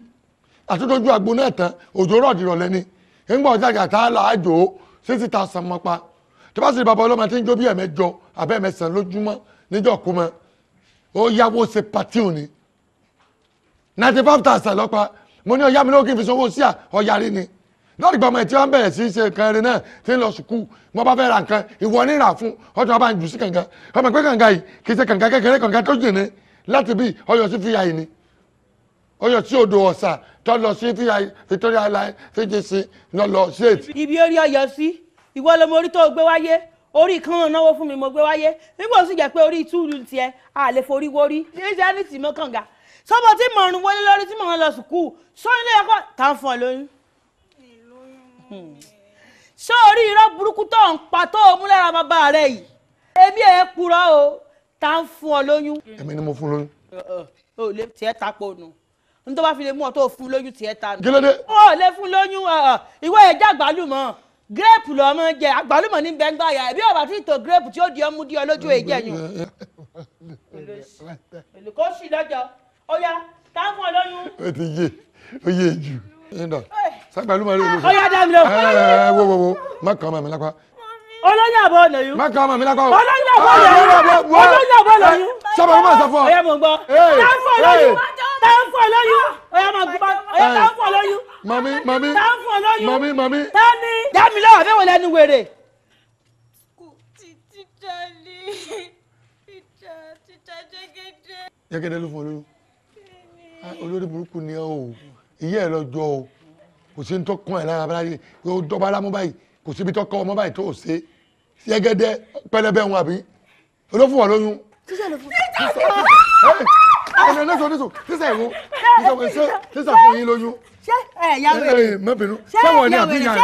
àtúntòjú àgbo náà tán òjò rọ̀ dìrọ̀lẹ́ ni nígbà ọjà tá a là á jò ó 60,000 mọ́ pa tó bá sì rí bàbá ọlọ́mọ tí ń jó bí ẹ̀mẹ́jọ àbẹ́ ẹ̀mẹ́sàn lójúmọ́ níjọ́ kó mọ́ ó yáwó ṣe pàtí òní 95,000 lọ́pa mo ní ọ̀yá mi lókè fi sanwó síà ọ̀yà rí ni lọ́ọ̀dì gbọ́mọ ẹ̀ tí wọ́n bẹ̀rẹ̀ sí í ṣe nǹkan eré náà tí ń lọ sùkúù wọ́n bá fẹ́ ra nǹkan ìwọ ní rà fún ọjọ́ bá ń jù sí kànga ọmọ pé kànga yìí kì í ṣe kànga kékeré kànga tó jìnnà láti bí ọyọ sí fìyà yìí ni ọyọ sí odò ọ̀sà tó lọ sí fìyà Victoria line fíjèsí lọ lọ ṣéètì. ibi orí ọyọ sí ìwọ lọmọ orí tó gbé wáyé orí kan náwó fún mi mo gbé wáyé nígbà tó sì jẹ́ pé orí túlù tiẹ̀ a lè forí wórí níṣẹ́ ní tìmọ̀ kànga sọ́mọ tí mọ̀ọ́rùn wọlé lórí tí mọ̀ọ́rùn lọ sùkúù sọ́yìn lè kọ́ tá ń fún ọ lóyún. ṣé orí irọ́ burúkú tó ń pa tó mú lára bàbá rẹ yìí èmi ẹ̀ purọ́ o tá ń fún ọ lóyún. èmi ni mo fún lóyún. o lè tiẹ̀ ta ponu n tó bá fi lè mú ọ tó fún lóyún tiẹ̀ ta. kí ló dé. o lè fún lóyún ìwọ ẹ̀ já àgbálùmọ̀ gírèpù lọ́mọ jẹ àgbálùmọ̀ ní bẹ́ńgá yà ẹ̀bí ọ̀bà tí tó gírèpù tí ó di ọmú di ọ lójú èjẹ yùn. kò sí lọ́jọ́ ó yá tá ń fún ọ lóyún. ó ti yé ó yé jù. sàgbàlùmọ̀ rẹ olóṣèlú. ó yá dá mi lọ. wo má kàn án mi lápá. olóyún àbọ̀ lóyún. má kàn án mi lápá o. olóyún àbọ̀ lóyún. olóyún àbọ̀ lóyún. sábà má sọ fún ọ. ó yá mo gbọ́. tá ń fún ọ lóyún. tá ń fún ọ lóyún. ó yá mo gbọ́. ó yá tá ń fún ọ lóyún. mami tá ń fún ọ lóyún. mami. tá ní. dá mi lọ́wọ́ bẹ́ẹ̀ wọ lẹ́nu wèrè. Tíṣà ni tíṣà jẹ́gẹ́dẹ́. jẹ́gẹ́dẹ́ ló fún ọ lóyún. olórí burúkú ni ọ o ìyá ẹ lọ jọ o kò sí ní tó kàn ẹ lára báyìí yóò dọ́gba lámú báyìí kò síbi tó kọ́ ọmọ báyìí tó ṣe jẹ́gẹ́dẹ́ pẹlẹbẹ wọn àbí olófún wọn lóyún. Tíṣà ló fún ọ̀nà ẹ̀nẹ́sọ̀ tíṣà ìwọ tíṣà fún yín lóyún. ṣé ẹ yá wèrè. mọ́bìnrin sẹ́wọ̀n ni àbí yàn.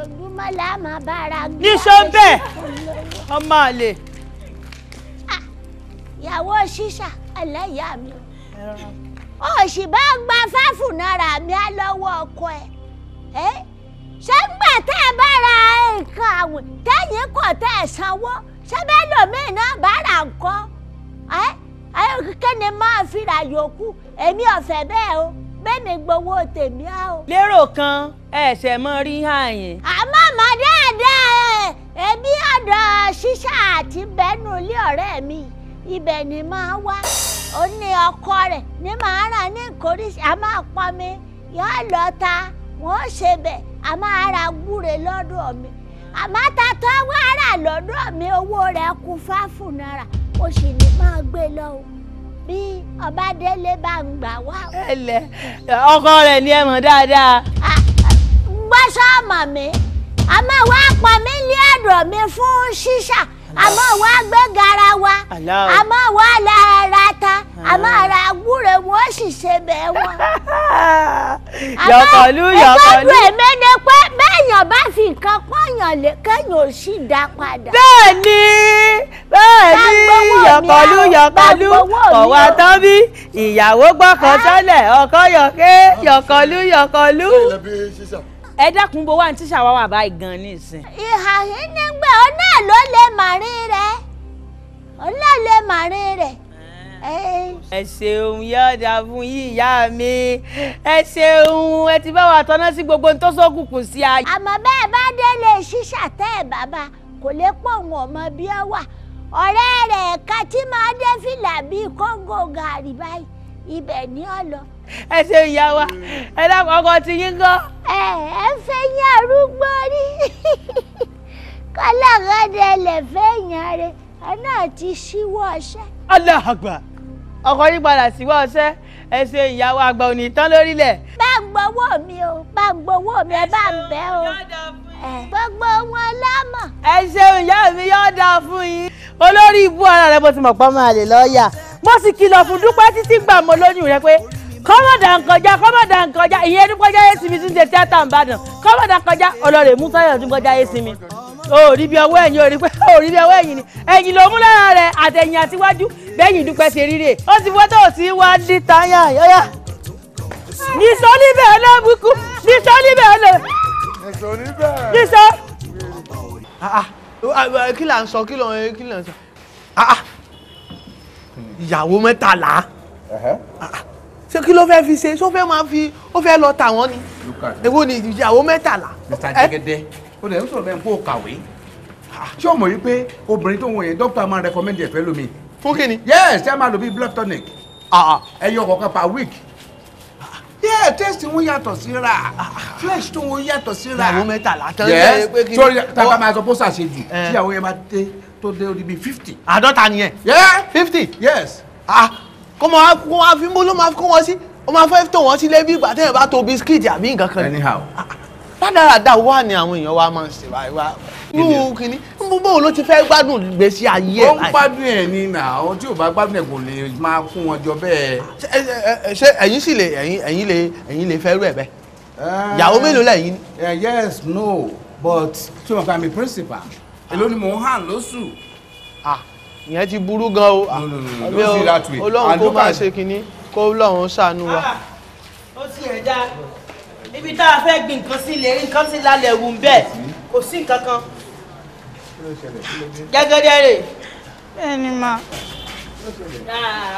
ojúmọ́ la máa bára gbé. níṣó bẹ́ẹ̀ ọmọ àlè. ìyàwó ṣíṣà ẹlẹ́yà mi o ò sì bá gba fáfù náírà mi á lọ́wọ́ ọkọ ẹ̀ ṣé gbà tẹ́ ẹ bá ra nǹkan àwìn tẹ́yìn kò tẹ́ ẹ sanwó ṣé bẹ́ẹ̀ lòmíì náà bá ra nǹkan kíni máa fi ra yòókù èmi ọ̀fẹ́ bẹ́ẹ̀ o bẹ́ẹ̀ni gbowó tèmi á o. lérò kan ẹsẹ̀ mọ rí àyìn. àmọ́ mọ̀ dáadáa ẹbí ọ̀dọ̀ ṣíṣà àti bẹ́ẹ̀nù ilé ọ̀rẹ́ mi ibẹ̀ ni máa wá ó ní ọkọ rẹ̀ ní màá ràn ní ìkórìsì a máa pọn mi yóò lọ ta wọ́n ṣe bẹ̀ a máa ra gbúre lọ́dọ̀ mi àmọ́ tatọ́ wá rà lọ́dọ̀ mi owó rẹ̀ kù fáfù náírà ó sì ní máa gbé lọ o bí Ọbádélé bá ń gbà wá. ẹlẹ ọkọ rẹ̀ ni ẹ mọ̀ dáadáa. gbọ́sọ̀ mọ̀ mi àmọ́ wá pọn mi lé ọ̀dọ̀ mi fún ṣíṣà àmọ́ wá gbé garawa àmọ́ wá lára ta àmọ́ ra gbúre wọ́n sì ṣe bẹ́ẹ̀ wọ́n. yọkọlú ìtọ́jú èmi ni pé bẹ́ẹ̀yàn bá fi nǹkan pọ́nyàn lé kéèyàn ò sì dá padà. bẹ́ẹ̀ni yọkọlú ọ̀wá tán bí ìyàwó gbọ́kàn sọ́lẹ̀ ọkọ yọkọlú. ẹ dákun bó wà ní tíṣà wá wà báyìí gan ní ìsìn. ìhà yìí nígbà ọ náà ló lè màrín rẹ ọ náà lè màrín rẹ. ẹ ṣeun yọ̀ọ̀dà fún yín ìyá mi ẹ ṣeun ẹ ti bá wa tọ́ná sí gbogbo tó sókùnkùn sí ayé. àmọ́ bẹ́ẹ̀ bá délé ṣíṣà tẹ́ ẹ̀ bàbá kò lè pọ̀ wọn ọmọ bí ọ wà ọ̀rẹ́ rẹ̀ ẹ̀ka tí máa dé fìlà bíi kóńgò gàrí báyìí ibẹ̀ ni ọ lọ. ẹ ṣe ìyá wa ẹ dákun ọkọ tí yín gan. ẹ fẹ́ yín arúgbó rí kọ́lọ́gọ́dẹ lè fẹ́ yàn rẹ̀ ẹ náà ti ṣíwọ́ ọṣẹ́. Allahu Akbar ọkọ yín padà síwọ́ ọṣẹ́ ẹ ṣe ìyá wa àgbà òní tán lórílẹ̀. bá ń gbowó mi o bá ń gbowó mi ẹ bá ń bẹ́ o gbogbo wọn lámọ̀. ẹ ṣeun ìyá mi yóò dáa fún yín olórí ibú ara rẹ bó ti mọ̀ pọ́n máa lè lọ́ọ̀yà mo sì kìlọ̀ fún Dúpẹ́ títí gbà mọ́ lóyún rẹ pé kọ́mọ̀dà ń kọjá ìyẹn Dúpẹ́já yé sinmi tún ṣe tíátà Ìbàdàn kọ́mọ̀dà kọjá ọlọ́rẹ̀ Músáyọ̀ Dúpẹ́já yé sinmi o rí bí ọwọ́ ẹ̀yìn o rí bí ọwọ́ ẹ̀yìn ni ẹ̀yìn ló mú lára rẹ̀ àtẹ̀yìn àtiwájú bẹ́yìn Dúpẹ́ ṣe ríre ó ti fọ́tò sí wá dí táyà yọ́yà. Nìṣó níbẹ̀ ọlọ́bùkún. Nìṣó níbẹ̀ ọlọ́. Nìṣó níbẹ̀. Nìṣó. Kí là ń sọ kí ló ń sọ. Ìyàwó 13. Ṣé kí ló fẹ́ fi ṣe? Ṣó fẹ́ máa fi ó fẹ́ lọ tà wọ́n ni? Èwo ni ìyàwó 13? Mr. Jẹ́gẹ́dẹ́ ó lè ń sọ̀rọ̀ bẹ́ẹ̀ kó o kàwé. Ṣé o mọ̀ wípé obìnrin tó ń wọ̀ yẹn dókítà máa recommend ẹ̀ fẹ́ lómi? Fún kí ni? Yes, ṣé a máa lò bí blood tonic. Ẹyọ kọ̀ọ̀kan per week. Yeah, test wọn yàtọ̀ síra. Flesh tó wọn yàtọ̀ síra. Ìyàwó 13 tán. Yes, sórí tábà máa sọ bó ṣàṣejù. Tí ìyàwó yẹn bá dé tó dé orí bíi 50. 50 nìyẹn. Yeah. 50. Yes. Kó máa fi mbó ló máa kó wọn sí. Ó máa fẹ́ tó wọn sílé bí ìgbà téèyàn bá to bisikíìtì àbí nǹkan kan. Anyhow. Dáadáa wà ní àwọn èèyàn wa máa ń ṣe báyìí wá. Irú kìíní bóun ló ti fẹ́ gbádùn ìgbésí ayé ẹ̀. Ó ń gbádùn ẹ̀ ní nà ó tí ò bá gbádùn ẹ̀ kò lè máa fún wọn jọ bẹ́ẹ̀. Ṣé ẹ̀yin sì lè ẹ̀yin lè fẹ́ rú ẹ̀ bẹ́ẹ̀? Ìyàwó mélòó lẹ́yìn ni? Yes, no, but tí wọn kà mí principal èló ni mò ń hàn lóṣù. Ìyẹn ti burú gan o. Ọlọ́run kó máa ṣe kínní kó lọ́run ṣàánú wa. Ó sì ẹ̀ dá ibi tá a fẹ́ gbin nǹkan sí lè rí nǹkan sí lálẹ́ wù ń bẹ́ẹ̀ kò sí nǹkan kan. Jẹ́gẹ́dẹ́ rè. Bẹ́ẹ̀ni ma.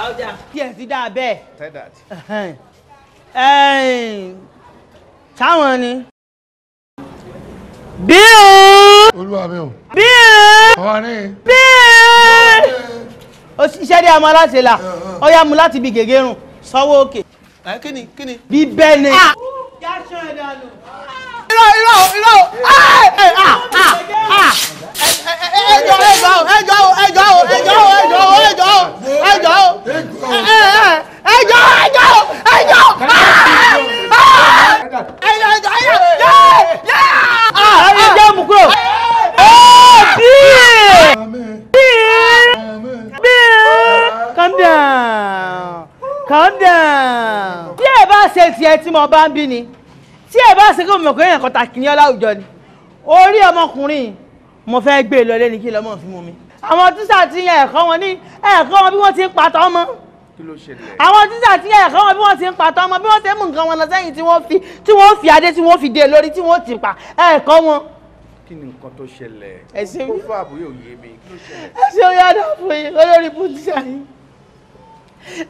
Ọjà díẹ̀ ti dáa bẹ́ẹ̀. Táwọn ni. Bí o. Olúwa mi o. Bí o. Ọwọ́ ni. Bí o. Iṣẹ́ dé ọmọ aláṣẹ la ó yá mu láti ibi gègérùn sanwó òkè. Kíni. Bí bẹ́ẹ̀ ni. Calm down. Tí ẹ bá ṣe tiẹ̀ tí mo bá ń bí ni, tí ẹ bá ṣe kí mo mọ̀ pé èèyàn kan tàkì ní ọláwùjọ ni, orí ọmọkùnrin mo fẹ́ gbé lọ lẹ́ni kí lọ́mọ fi mú mi. Àwọn tíṣà ti yan ẹ̀kọ́ wọn ní ẹ̀kọ́ wọn bí wọ́n ti ń patọ́ ọmọ. Kí ló ṣẹlẹ̀? Àwọn tíṣà ti yan ẹ̀kọ́ wọn bí wọ́n ti ń patọ́ ọmọ bí wọ́n ti ń mú nǹkan wọn lọ sẹ́yìn tí wọ́n fi adé tí wọ́n fi dé lórí tí wọ́n ti pa ẹ̀kọ́ wọn. Kí ni nǹkan tó ṣẹlẹ̀? Ẹ̀sìn kó fún àbúyé òye mi kí ló ṣẹlẹ̀? Ẹ̀sìn oyè àdá fún yín olórí bú tíṣà yín.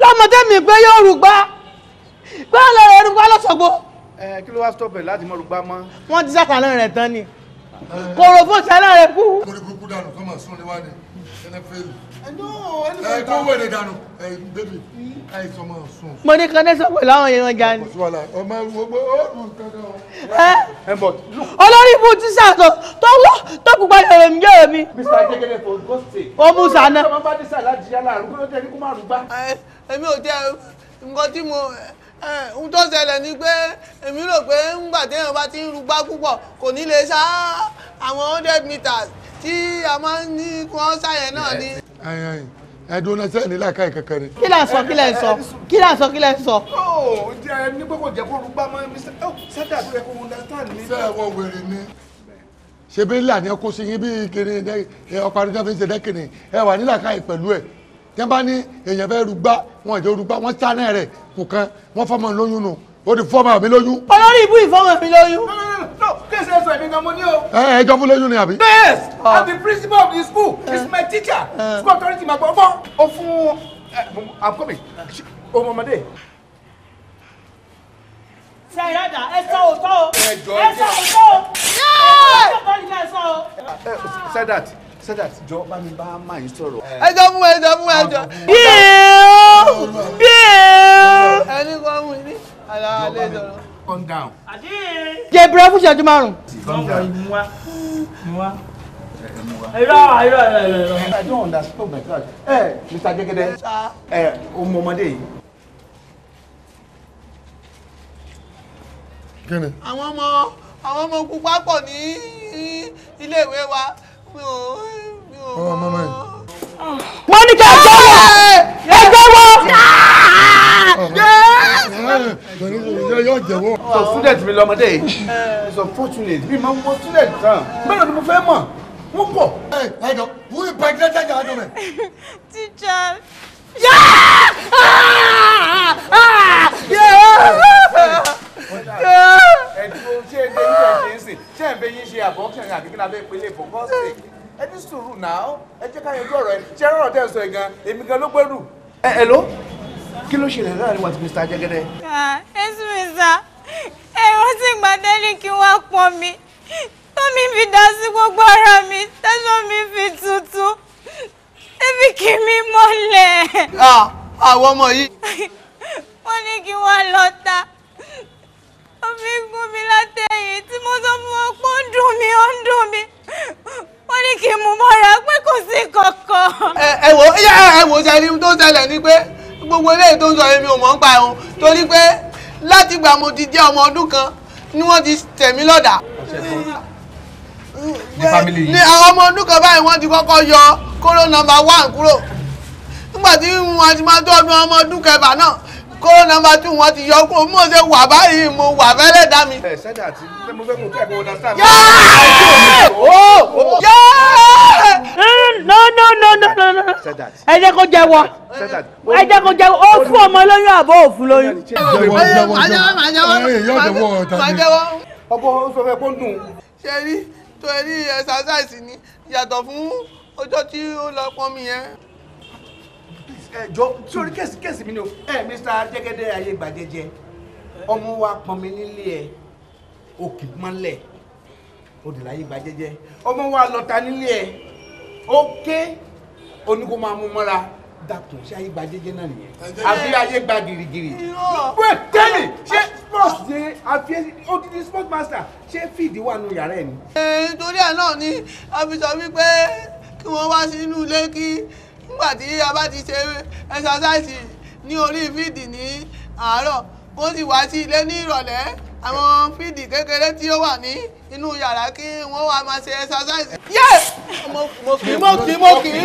Lọ́mọdé mi pé yóò rúgbá gbọ́n lọ rẹ̀ rúgbá lọ́sọ̀gbọ́. Kí ló wá stop ẹ̀ láti mọ́ rúgbá mọ́? Wọ́n ti sàkà náà rẹ̀ tán ni. Kòrò fún sẹ́lá rẹ̀ kú. Mo ní kúkú dànù kọ́ máa sún níwájú ẹni fẹ́lú. Kó wẹ̀rẹ̀ dànù bébì àìsàn máa sùn. Mo ní kan dẹ́sọ̀ pẹ̀lú àwọn èèyàn jà ni. Ọmọ gbogbo ọdún kankan. Olórí ibú tíṣà tó pupa yọ̀rọ̀ mi yọ̀rọ̀ mi. Mr. Jẹ́gẹ́dẹ́ for God's sake. Ó mú sànà. Ọmọ bá dísà láti yálà àrùn kí ló jẹ́ ní kó má rúgbá. Èmi ò jẹ́ nǹkan tí mo ohun tó ṣẹlẹ̀ ni pé èmi rò pé ńgbà téèyàn bá ti ń rúgbá púpọ̀ kò ní lè sá àwọn 100 meters tí a máa ń ní kí wọ́n ṣàyẹn náà ní. Ẹ̀dùn náà sẹ́yìn nílẹ̀ káyì kankan ni. Kí là ń sọ kí lẹ̀ ń sọ kí là ń sọ kí lẹ̀ ń sọ. Ó jẹ́ ní pé kò jẹ́ kó rúgbá mọ́ Mr. Sẹ́dá tó yẹ kó understand mi. Sẹ́wọ̀n wèrè ni. Ṣé bí ńlá ni ẹ kó sí yín bí kiri ọkọ̀ àdúgbò fi ń ṣe dẹ́kìnì ẹ wà nílẹ̀ káyì pẹ̀lú ẹ̀. Tí wọ́n bá ní èèyàn fẹ́ rúgbá wọn ìjọ rúgbá wọn sáná rẹ̀ kù kan wọ́n fọmọ lóyún nù ó ti fọmọ mi lóyún. Olórí ibú ìfọmọ mi lóyún. No, kí ẹ ṣe sọ èmi gan mo ní o. Ẹ jọ fún lóyún ni àbí. Yes, I'm the principal of the school. He's my teacher. School authority ma gbọ́ fún o fún I'm coming. Ọmọdé. Ṣé ìrádà ẹ sọ òótọ́ o. Ẹ jọ ẹ sọ òótọ́ o. Ẹ sọ o. Sedat jọ bá mi bá máa yín sọ̀rọ̀. Ẹjọ́ mú. Bíi. Ẹni kan mú ní àlàálẹ̀ sọ̀rọ̀. Calm down. Jẹ búrẹ́ fún ìṣẹ́jú márùn-ún. I don't understand my class. Mr. Jẹ́gẹ́dẹ́ ọmọdé yìí. Kíni? Àwọn ọmọ pupa pọ̀ ní iléèwé wa. Ọmọ mọ́ yìí. Mo ní kí ẹ jọ̀wọ́. Yóò jẹ̀wọ́. So student mi lọmọdé yìí. It's unfortunate. Bí mo mọ student kan. Mélòó ni mo fẹ́ mọ̀? Wọ́n pọ̀. Ẹ jọ, who impregnated your husband? Teacher. dédé yín tẹ̀ ṣe ń sìn ṣé ẹ̀ ń bẹ yín ṣe àbọ̀kṣẹ̀ àbí kí ni abẹ́ ìpínlẹ̀ for God's sake ẹ ní sùúrù náà ẹ jẹ́ ká yanjú ọ̀rọ̀ ẹ ṣé ọ̀rọ̀ tẹ̀ sọ ẹ̀ gan èmi gan ló gbẹ́rù. ẹ ló kí ló ṣẹlẹ̀ láàrin wa ti Mr. Jẹ́gẹ́dẹ́. ẹ̀sùn mi sá ẹ̀rọ tí gbàdẹ́lì kí wọ́n pọ̀ mi tómi fi dá sí gbogbo ara mi tẹ́sán mi fi tutù ẹbí kí mi mọ́lẹ̀. àwọn ọmọ yìí. wọ́n ní kí wọ́n lọ ta omi gún mi látẹ̀yìn tí mo sọ fún wọn pé ó ń dùn mí wọ́n ní kí n mú mọ́ra pé kò sí kankan. ẹ wò sẹ́ni tó ṣẹlẹ̀ ni pé gbogbo eléyìí tó ń sọ èmi ò mọ̀ ń pa ẹ̀hún torí pé látìgbà mo ti jẹ́ ọmọ ọdún kan ni wọ́n ti tẹ̀mí lọ́dà. ní àwọn ọmọ ọdún kan báyìí wọ́n ti kọ́kọ́ yọ kóró nọ́mbà 1 kúrò nígbà tí wọ́n ti máa tó ọdún ọmọ ọdún kẹfà náà kóró nọ́mbà 2 wọ́n ti yọ kúrò mo ṣe wà báyìí mo wà fẹ́lẹ́ dá mi. ẹ sẹ́dá àti mo fẹ́ kó kẹ́ kó understand. No. ẹ jẹ́ kó jẹ́wọ́ ó fún ọmọ lóyún àbọ̀ òfin lóyún. ọbọ̀ sọ fẹ́ kó dùn. ṣe rí tó ẹ rí exercise ni yàtọ̀ fún ọjọ́ tí ó lọ pọ́n mi yẹn. jọ sórí kẹ́sì mi ni o Mr. Jẹ́gẹ́dẹ́ ayé gbàjẹjẹ ọmọ wa pọn mi nílé ẹ òkè mọ́lẹ̀ òdì láyé gbàjẹjẹ ọmọ wa lọ́ta nílé ẹ ókè oníkó máa mú mọ́ra dàkún ṣé ayé gbàjẹjẹ náà nìyẹn àbí ayé gbà gìrìgìrì. wait tell me ṣé sports ṣe àfi odidi sport master ṣé fíìdì wà nù yàrá ẹ ni. nítorí ẹ̀ náà ni a fi sọ wípé kí wọ́n wá sínú ilé kí nígbà tí a bá ti ṣe ẹ̀sásáìsì ní orí fíìdì ní àárọ̀ kó sì wá sí ilé ní ìrọ̀lẹ́ àwọn fíìdì kékeré tí ó wà ní inú yàrá kí wọ́n wá máa ṣe ẹ̀sásáìsì. yé mo kì í